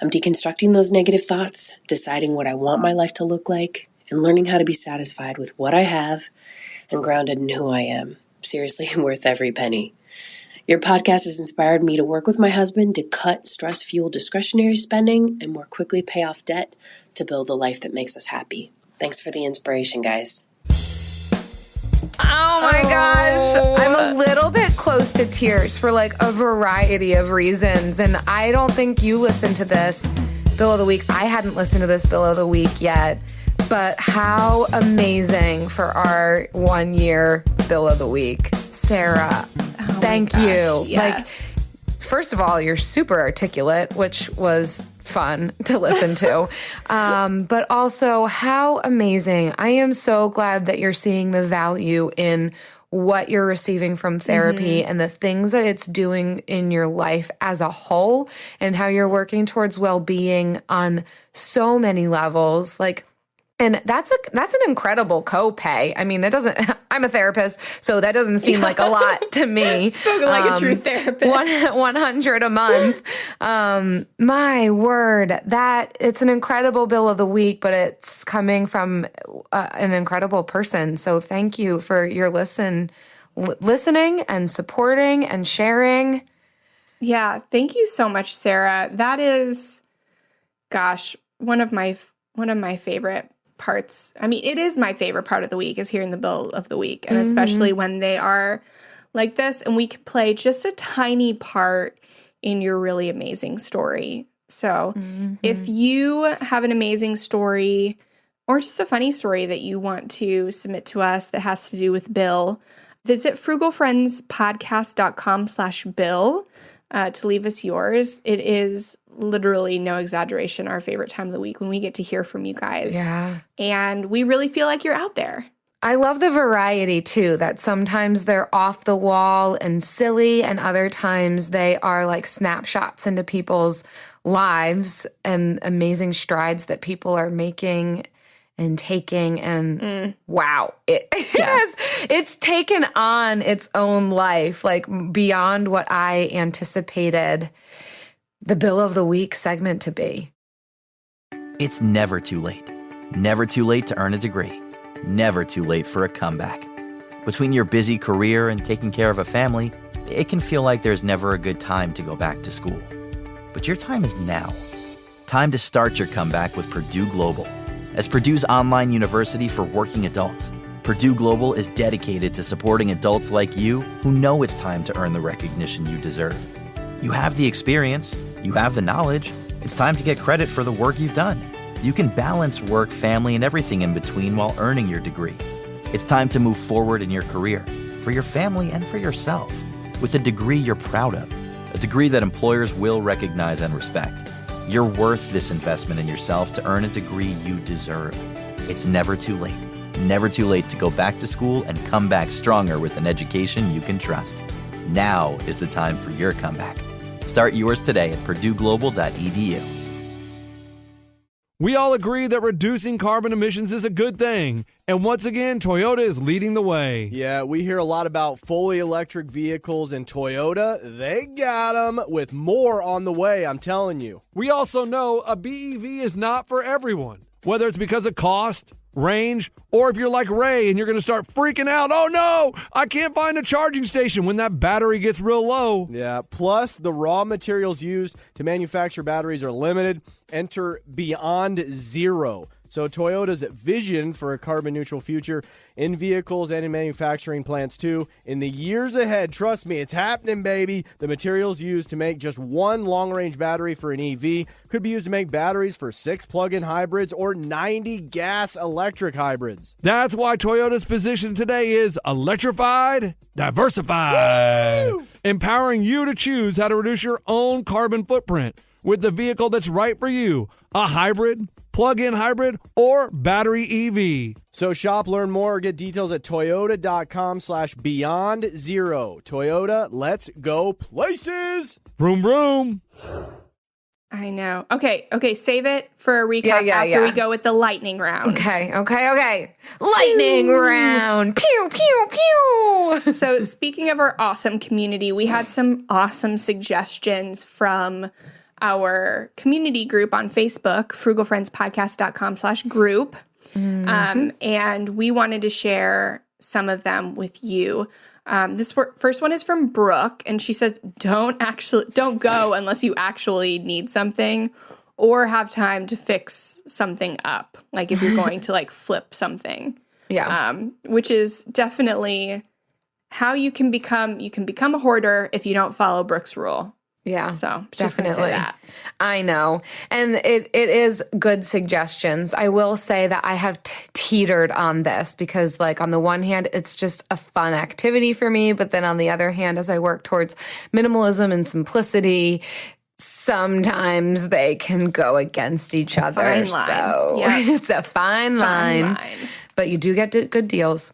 I'm deconstructing those negative thoughts, deciding what I want my life to look like, and learning how to be satisfied with what I have and grounded in who I am. Seriously, worth every penny. Your podcast has inspired me to work with my husband to cut stress-fueled discretionary spending and more quickly pay off debt to build the life that makes us happy. Thanks for the inspiration, guys. Oh my gosh. I'm a little bit close to tears for like a variety of reasons. And I don't think you listened to this Bill of the Week. I hadn't listened to this Bill of the Week yet. But how amazing for our 1 year Bill of the Week. Sarah, thank you. Yes. Like, first of all, you're super articulate, which was fun to listen to. But also, how amazing. I am so glad that you're seeing the value in what you're receiving from therapy and the things that it's doing in your life as a whole and how you're working towards well-being on so many levels. And that's an incredible copay. I mean, that doesn't, I'm a therapist, so that doesn't seem like a lot to me. Spoken like a true therapist. $100 a month. My word, that it's an incredible Bill of the Week, but it's coming from an incredible person. So thank you for your listening and supporting and sharing. Yeah, thank you so much, Sarah. That is, gosh, one of my favorite parts. I mean, it is my favorite part of the week is hearing the Bill of the Week, and especially when they are like this and we can play just a tiny part in your really amazing story. So if you have an amazing story or just a funny story that you want to submit to us that has to do with Bill, visit frugalfriendspodcast.com/Bill to leave us yours. It is literally, no exaggeration, our favorite time of the week when we get to hear from you guys. Yeah. And we really feel like you're out there. I love the variety too, that sometimes they're off the wall and silly, and other times they are like snapshots into people's lives and amazing strides that people are making and taking. And wow, it's taken on its own life, like beyond what I anticipated the Bill of the Week segment to be. It's never too late. Never too late to earn a degree. Never too late for a comeback. Between your busy career and taking care of a family, it can feel like there's never a good time to go back to school. But your time is now. Time to start your comeback with Purdue Global. As Purdue's online university for working adults, Purdue Global is dedicated to supporting adults like you who know it's time to earn the recognition you deserve. You have the experience, you have the knowledge, it's time to get credit for the work you've done. You can balance work, family, and everything in between while earning your degree. It's time to move forward in your career, for your family and for yourself, with a degree you're proud of, a degree that employers will recognize and respect. You're worth this investment in yourself to earn a degree you deserve. It's never too late. Never too late to go back to school and come back stronger with an education you can trust. Now is the time for your comeback. Start yours today at purdueglobal.edu. We all agree that reducing carbon emissions is a good thing. And once again, Toyota is leading the way. Yeah, we hear a lot about fully electric vehicles, and Toyota, they got them with more on the way, I'm telling you. We also know a BEV is not for everyone, whether it's because of cost, range, or if you're like Ray and you're going to start freaking out, oh no, I can't find a charging station when that battery gets real low. Yeah, plus the raw materials used to manufacture batteries are limited. Enter Beyond Zero. So Toyota's vision for a carbon-neutral future in vehicles and in manufacturing plants, too. In the years ahead, trust me, it's happening, baby. The materials used to make just one long-range battery for an EV could be used to make batteries for 6 plug-in hybrids or 90 gas-electric hybrids. That's why Toyota's position today is electrified, diversified, empowering you to choose how to reduce your own carbon footprint with the vehicle that's right for you, a hybrid, plug-in hybrid, or battery EV. So shop, learn more, or get details at toyota.com/beyond zero. Toyota, let's go places. Vroom, vroom. I know. Okay, save it for a recap after we go with the lightning round. Okay. Lightning round. Pew, pew, pew. So speaking of our awesome community, we had some awesome suggestions from our community group on Facebook, frugalfriendspodcast.com/group. And we wanted to share some of them with you. This first one is from Brooke, and she says, don't go unless you actually need something or have time to fix something up. Like if you're going to like flip something. Yeah. Which is definitely how you can become a hoarder if you don't follow Brooke's rule. Yeah, so definitely. Say that. I know. And it is good suggestions. I will say that I have teetered on this because, like, on the one hand, it's just a fun activity for me. But then on the other hand, as I work towards minimalism and simplicity, sometimes they can go against each other. Fine line. So it's a fine line. But you do get good deals.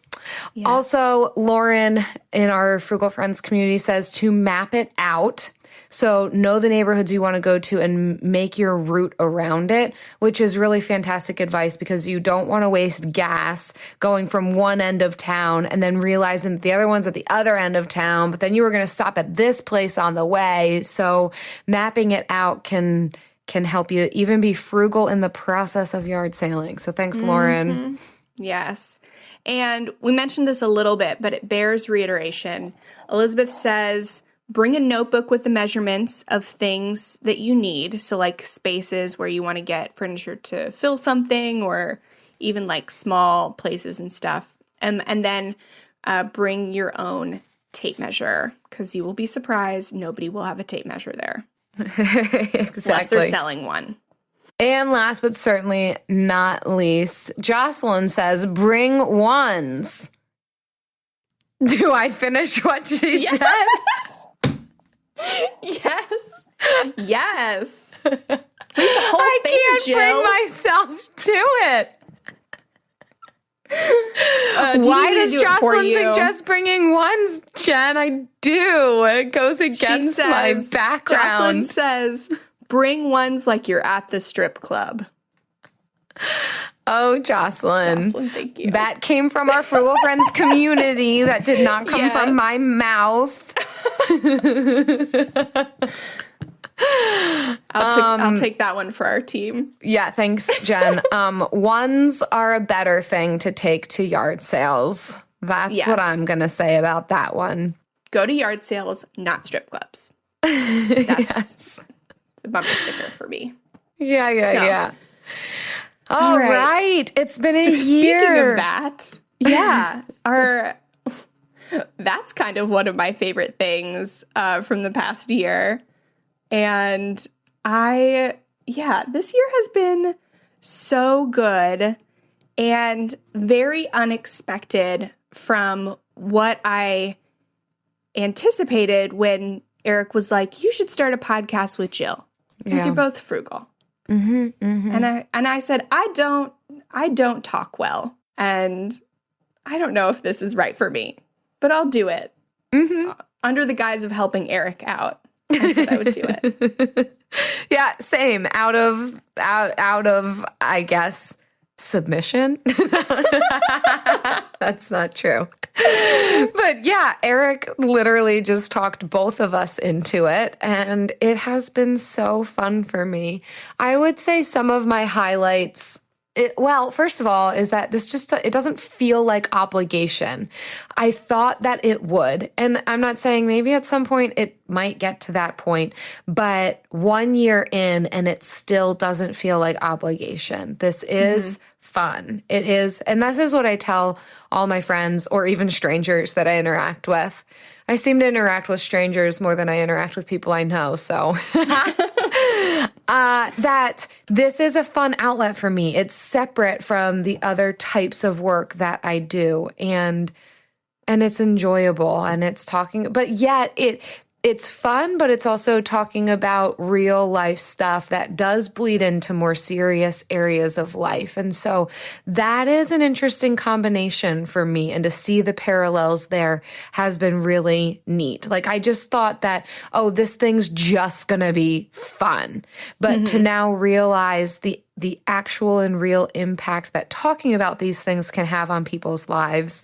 Yeah. Also, Lauren in our Frugal Friends community says to map it out. So know the neighborhoods you want to go to and make your route around it, which is really fantastic advice because you don't want to waste gas going from one end of town and then realizing that the other one's at the other end of town, but then you were going to stop at this place on the way. So mapping it out can help you even be frugal in the process of yard sailing. So thanks, Lauren. Yes. And we mentioned this a little bit, but it bears reiteration. Elizabeth says, bring a notebook with the measurements of things that you need. So like spaces where you want to get furniture to fill something or even like small places and stuff. And then bring your own tape measure because you will be surprised. Nobody will have a tape measure there. Exactly. Unless they're selling one. And last but certainly not least, Jocelyn says, bring ones. Do I finish what she said? Yes. Yes. I can't bring myself to it. Why does Jocelyn suggest bringing ones, Jen? I do. It goes against my background. Jocelyn says, bring ones like you're at the strip club. Oh, Jocelyn. Thank you. That came from our Frugal Friends community. That did not come from my mouth. I'll take that one for our team. Yeah, thanks, Jen. Ones are a better thing to take to yard sales. That's what I'm going to say about that one. Go to yard sales, not strip clubs. That's the bumper sticker for me. Yeah. All right. It's been a year. Speaking of that, that's kind of one of my favorite things from the past year. And this year has been so good and very unexpected from what I anticipated when Eric was like, you should start a podcast with Jill because you're both frugal. And I said, I don't talk well, and I don't know if this is right for me, but I'll do it under the guise of helping Eric out. I said I would do it. Yeah, same. Out of, I guess, submission. That's not true. But yeah, Eric literally just talked both of us into it, and it has been so fun for me. I would say some of my highlights, first of all, is that it doesn't feel like obligation. I thought that it would, and I'm not saying maybe at some point it might get to that point, but 1 year in and it still doesn't feel like obligation. This is fun. It is, and this is what I tell all my friends or even strangers that I interact with. I seem to interact with strangers more than I interact with people I know, so that this is a fun outlet for me. It's separate from the other types of work that I do, and it's enjoyable, and it's talking, but yet it's fun, but it's also talking about real life stuff that does bleed into more serious areas of life. And so that is an interesting combination for me. And to see the parallels there has been really neat. Like, I just thought that, this thing's just going to be fun. But to now realize the actual and real impact that talking about these things can have on people's lives,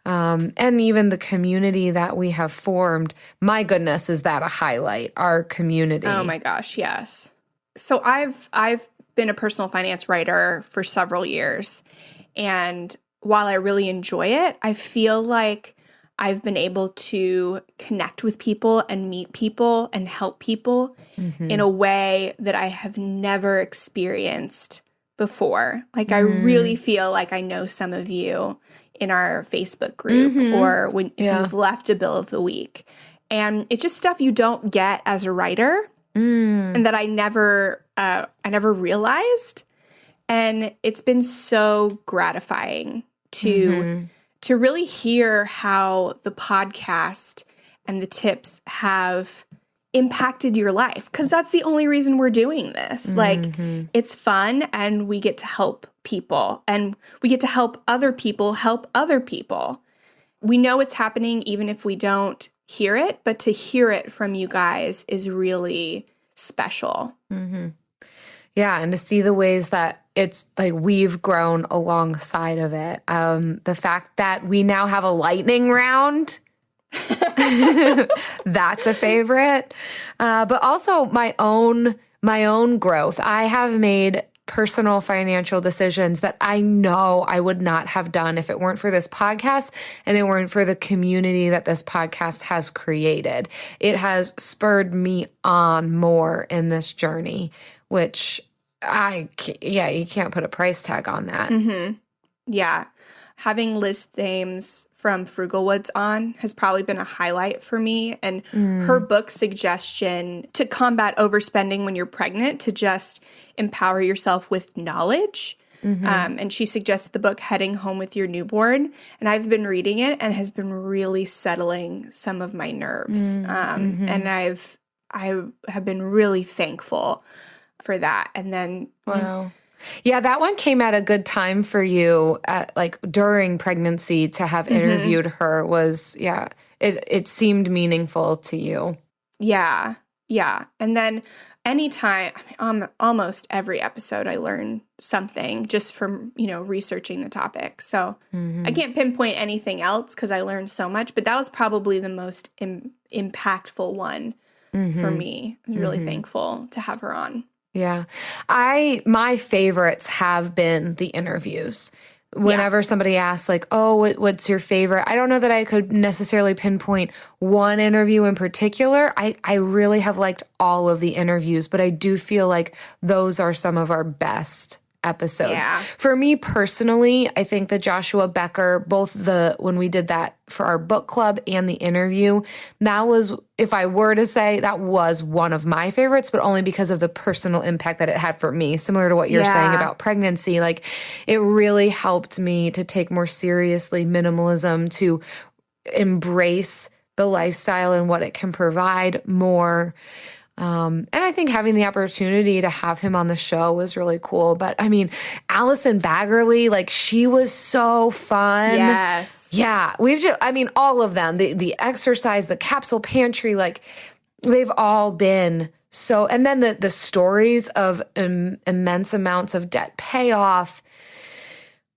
and even the community that we have formed. My goodness, is that a highlight, our community. Oh my gosh, yes. So I've been a personal finance writer for several years, and while I really enjoy it, I feel like I've been able to connect with people and meet people and help people in a way that I have never experienced before. Like, I really feel like I know some of you in our Facebook group or when you've left a bill of the week. And it's just stuff you don't get as a writer and that I never realized. And it's been so gratifying to really hear how the podcast and the tips have impacted your life, because that's the only reason we're doing this. Like, it's fun, and we get to help people, and we get to help other people. We know it's happening even if we don't hear it, but to hear it from you guys is really special. Yeah, and to see the ways that it's like we've grown alongside of it. The fact that we now have a lightning round, that's a favorite. But also my own growth. I have made personal financial decisions that I know I would not have done if it weren't for this podcast and it weren't for the community that this podcast has created. It has spurred me on more in this journey, which you can't put a price tag on that. Yeah. Having Liz Thames from Frugal Woods on has probably been a highlight for me. And her book suggestion to combat overspending when you're pregnant, to just empower yourself with knowledge. And she suggested the book Heading Home with Your Newborn. And I've been reading it and has been really settling some of my nerves. And I have been really thankful for that. And then Yeah, that one came at a good time for you, like during pregnancy, to have interviewed her was, it seemed meaningful to you. Yeah. And then anytime, almost every episode, I learn something just from, researching the topic. So I can't pinpoint anything else because I learned so much, but that was probably the most impactful one for me. I was really thankful to have her on. Yeah. My favorites have been the interviews. Whenever somebody asks, like, oh, what's your favorite? I don't know that I could necessarily pinpoint one interview in particular. I really have liked all of the interviews, but I do feel like those are some of our best episodes. Yeah. For me personally, I think the Joshua Becker, both when we did that for our book club and the interview, that was, if I were to say, that was one of my favorites, but only because of the personal impact that it had for me. Similar to what you're saying about pregnancy, like it really helped me to take more seriously minimalism, to embrace the lifestyle and what it can provide more. And I think having the opportunity to have him on the show was really cool. But I mean, Allison Baggerly, like she was so fun. Yes. Yeah. All of them, the exercise, the capsule pantry, like they've all been so, and then the stories of immense amounts of debt payoff.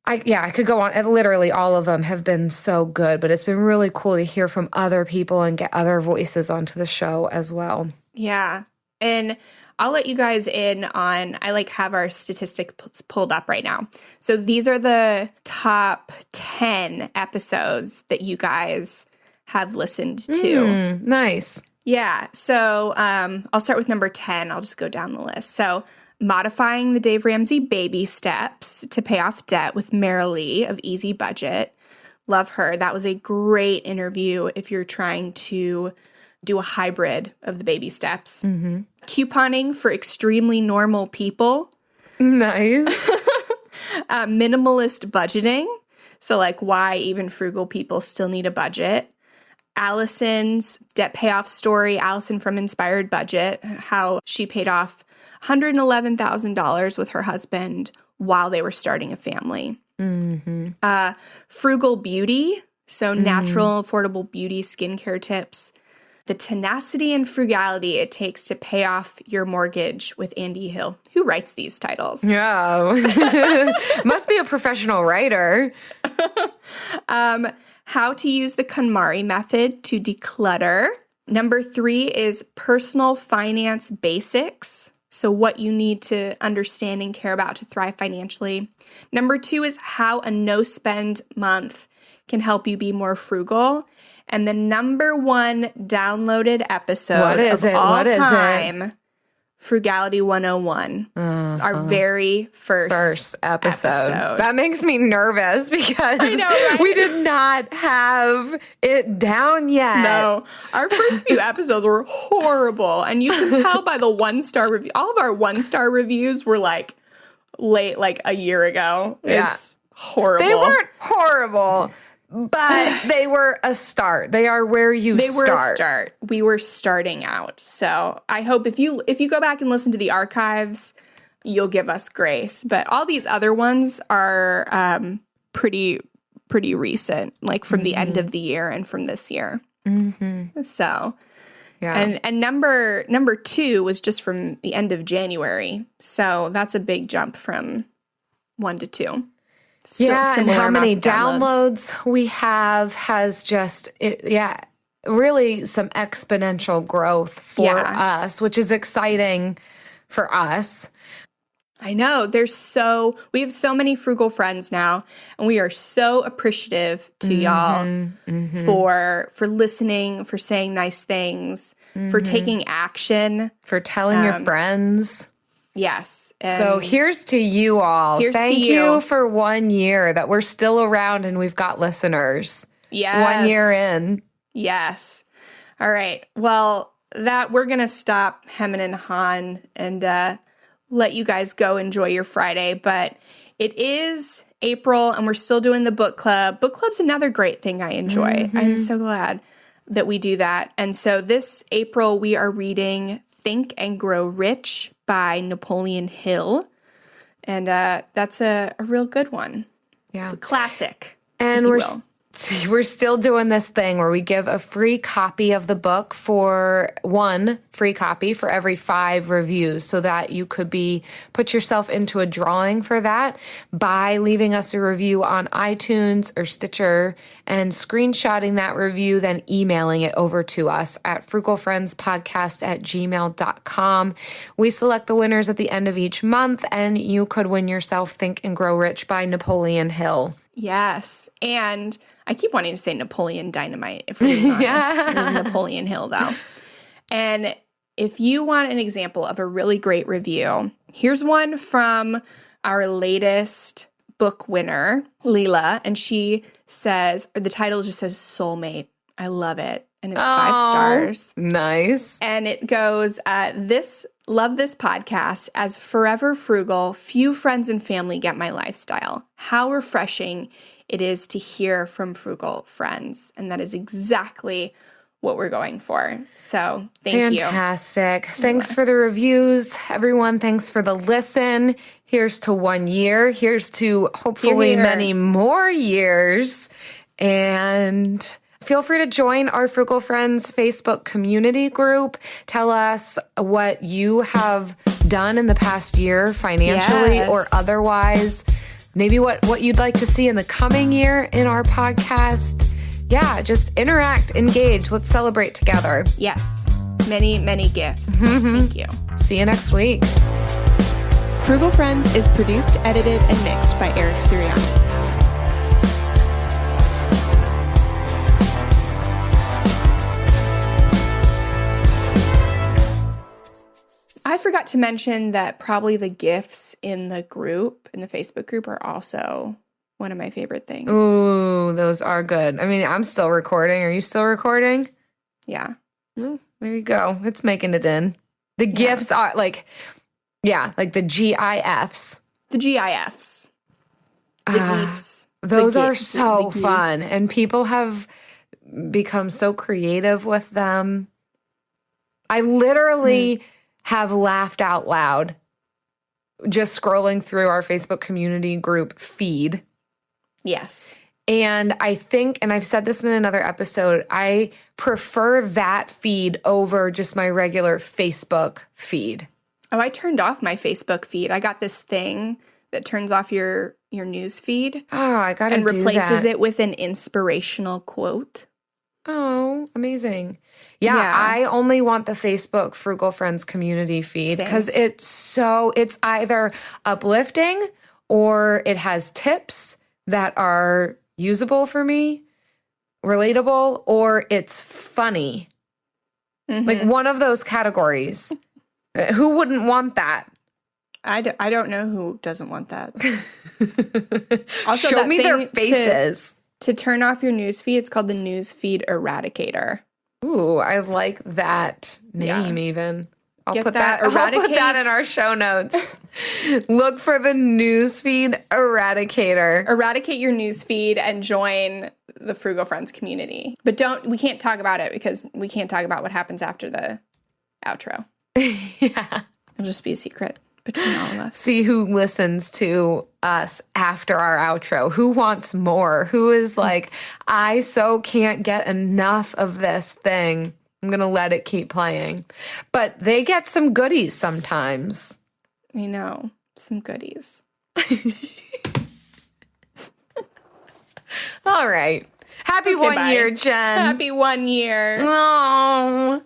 I could go on. And literally all of them have been so good, but it's been really cool to hear from other people and get other voices onto the show as well. Yeah. And I'll let you guys in on, I have our statistics pulled up right now. So these are the top 10 episodes that you guys have listened to. Nice. Yeah. So I'll start with number 10. I'll just go down the list. So modifying the Dave Ramsey baby steps to pay off debt with Marilee of Easy Budget. Love her. That was a great interview if you're trying to do a hybrid of the baby steps. Couponing for extremely normal people. Nice. Minimalist budgeting. So why even frugal people still need a budget. Allison's debt payoff story, Allison from Inspired Budget, how she paid off $111,000 with her husband while they were starting a family. Frugal Beauty, so natural, affordable beauty skincare tips. The tenacity and frugality it takes to pay off your mortgage with Andy Hill. Who writes these titles? Yeah. Must be a professional writer. How to use the KonMari method to declutter. Number 3 is personal finance basics. So what you need to understand and care about to thrive financially. Number 2 is how a no-spend month can help you be more frugal. And the number 1 downloaded episode of all time, Frugality 101, our very first episode. That makes me nervous because I know, right? We did not have it down yet. No, our first few episodes were horrible. And you can tell by the 1-star review. All of our 1-star reviews were late, a year ago. Yeah. It's horrible. They weren't horrible. But they were a start. They are where you start. They were a start. We were starting out. So I hope if you go back and listen to the archives, you'll give us grace. But all these other ones are pretty recent, from the end of the year and from this year. So, yeah. And number 2 was just from the end of January. So that's a big jump from 1 to 2. Still and how many downloads we have has just, really some exponential growth for us, which is exciting for us. I know. We have so many frugal friends now, and we are so appreciative to y'all for listening, for saying nice things, for taking action, for telling your friends. Yes. So here's to you all. Thank you for 1 year that we're still around and we've got listeners. Yes. 1 year in. Yes. All right. Well, we're going to stop hemming and hawing and let you guys go enjoy your Friday. But it is April and we're still doing the book club. Book club's another great thing I enjoy. I'm so glad that we do that. And so this April we are reading Think and Grow Rich by Napoleon Hill. And that's a real good one. Yeah. It's a classic. And we're still doing this thing where we give a free copy of the book for one free copy for every 5 reviews, so that you could put yourself into a drawing for that by leaving us a review on iTunes or Stitcher and screenshotting that review, then emailing it over to us at frugalfriendspodcast@gmail.com. We select the winners at the end of each month, and you could win yourself Think and Grow Rich by Napoleon Hill. Yes. And I keep wanting to say Napoleon Dynamite, if we're being honest. It is Napoleon Hill, though. And if you want an example of a really great review, here's one from our latest book winner, Leela. And she says, or the title just says Soulmate. I love it. And it's 5 stars. Nice. And it goes, love this podcast. As forever frugal, few friends and family get my lifestyle. How refreshing it is to hear from frugal friends. And that is exactly what we're going for. So thank you. Fantastic. Thanks for the reviews, everyone. Thanks for the listen. Here's to 1 year. Here's to hopefully many more years. And feel free to join our Frugal Friends Facebook community group. Tell us what you have done in the past year financially or otherwise. Maybe what you'd like to see in the coming year in our podcast. Yeah, just interact, engage. Let's celebrate together. Yes. Many, many gifts. Thank you. See you next week. Frugal Friends is produced, edited, and mixed by Eric Sirianni. I forgot to mention that probably the GIFs in the group, in the Facebook group, are also one of my favorite things. Ooh, those are good. I mean, I'm still recording. Are you still recording? Yeah. Well, there you go. It's making it in. The GIFs are like the GIFs. The GIFs. The GIFs. Those are so fun. And people have become so creative with them. I literally have laughed out loud just scrolling through our Facebook community group feed. Yes. And I think, and I've said this in another episode, I prefer that feed over just my regular Facebook feed. Oh, I turned off my Facebook feed. I got this thing that turns off your news feed. Oh, I got to do that. And replaces it with an inspirational quote. Oh, amazing. Yeah, I only want the Facebook Frugal Friends community feed because it's either uplifting or it has tips that are usable for me, relatable, or it's funny. Like one of those categories. Who wouldn't want that? I don't know who doesn't want that. Also, show me their faces. To turn off your newsfeed, it's called the Newsfeed Eradicator. Ooh, I like that name even. I'll put that in our show notes. Look for the Newsfeed Eradicator. Eradicate your newsfeed and join the Frugal Friends community. But we can't talk about it because we can't talk about what happens after the outro. Yeah. It'll just be a secret between all of us. See who listens to us after our outro. Who wants more? Who is like, I so can't get enough of this thing. I'm going to let it keep playing. But they get some goodies sometimes. I know. Some goodies. All right. Happy 1 year, Jen. Happy 1 year. Oh.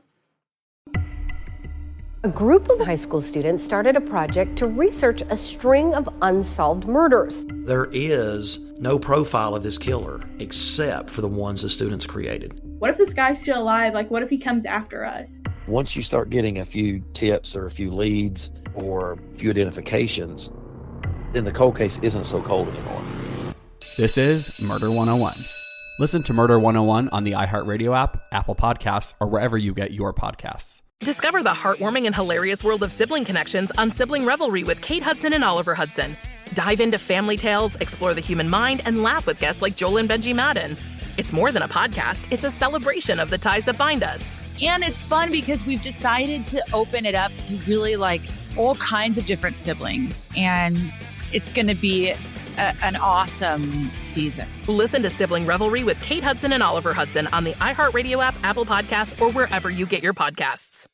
A group of high school students started a project to research a string of unsolved murders. There is no profile of this killer except for the ones the students created. What if this guy's still alive? Like, what if he comes after us? Once you start getting a few tips or a few leads or a few identifications, then the cold case isn't so cold anymore. This is Murder 101. Listen to Murder 101 on the iHeartRadio app, Apple Podcasts, or wherever you get your podcasts. Discover the heartwarming and hilarious world of sibling connections on Sibling Revelry with Kate Hudson and Oliver Hudson. Dive into family tales, explore the human mind, and laugh with guests like Joel and Benji Madden. It's more than a podcast, it's a celebration of the ties that bind us. And it's fun because we've decided to open it up to really like all kinds of different siblings. And it's going to be an awesome season. Listen to Sibling Revelry with Kate Hudson and Oliver Hudson on the iHeartRadio app, Apple Podcasts, or wherever you get your podcasts.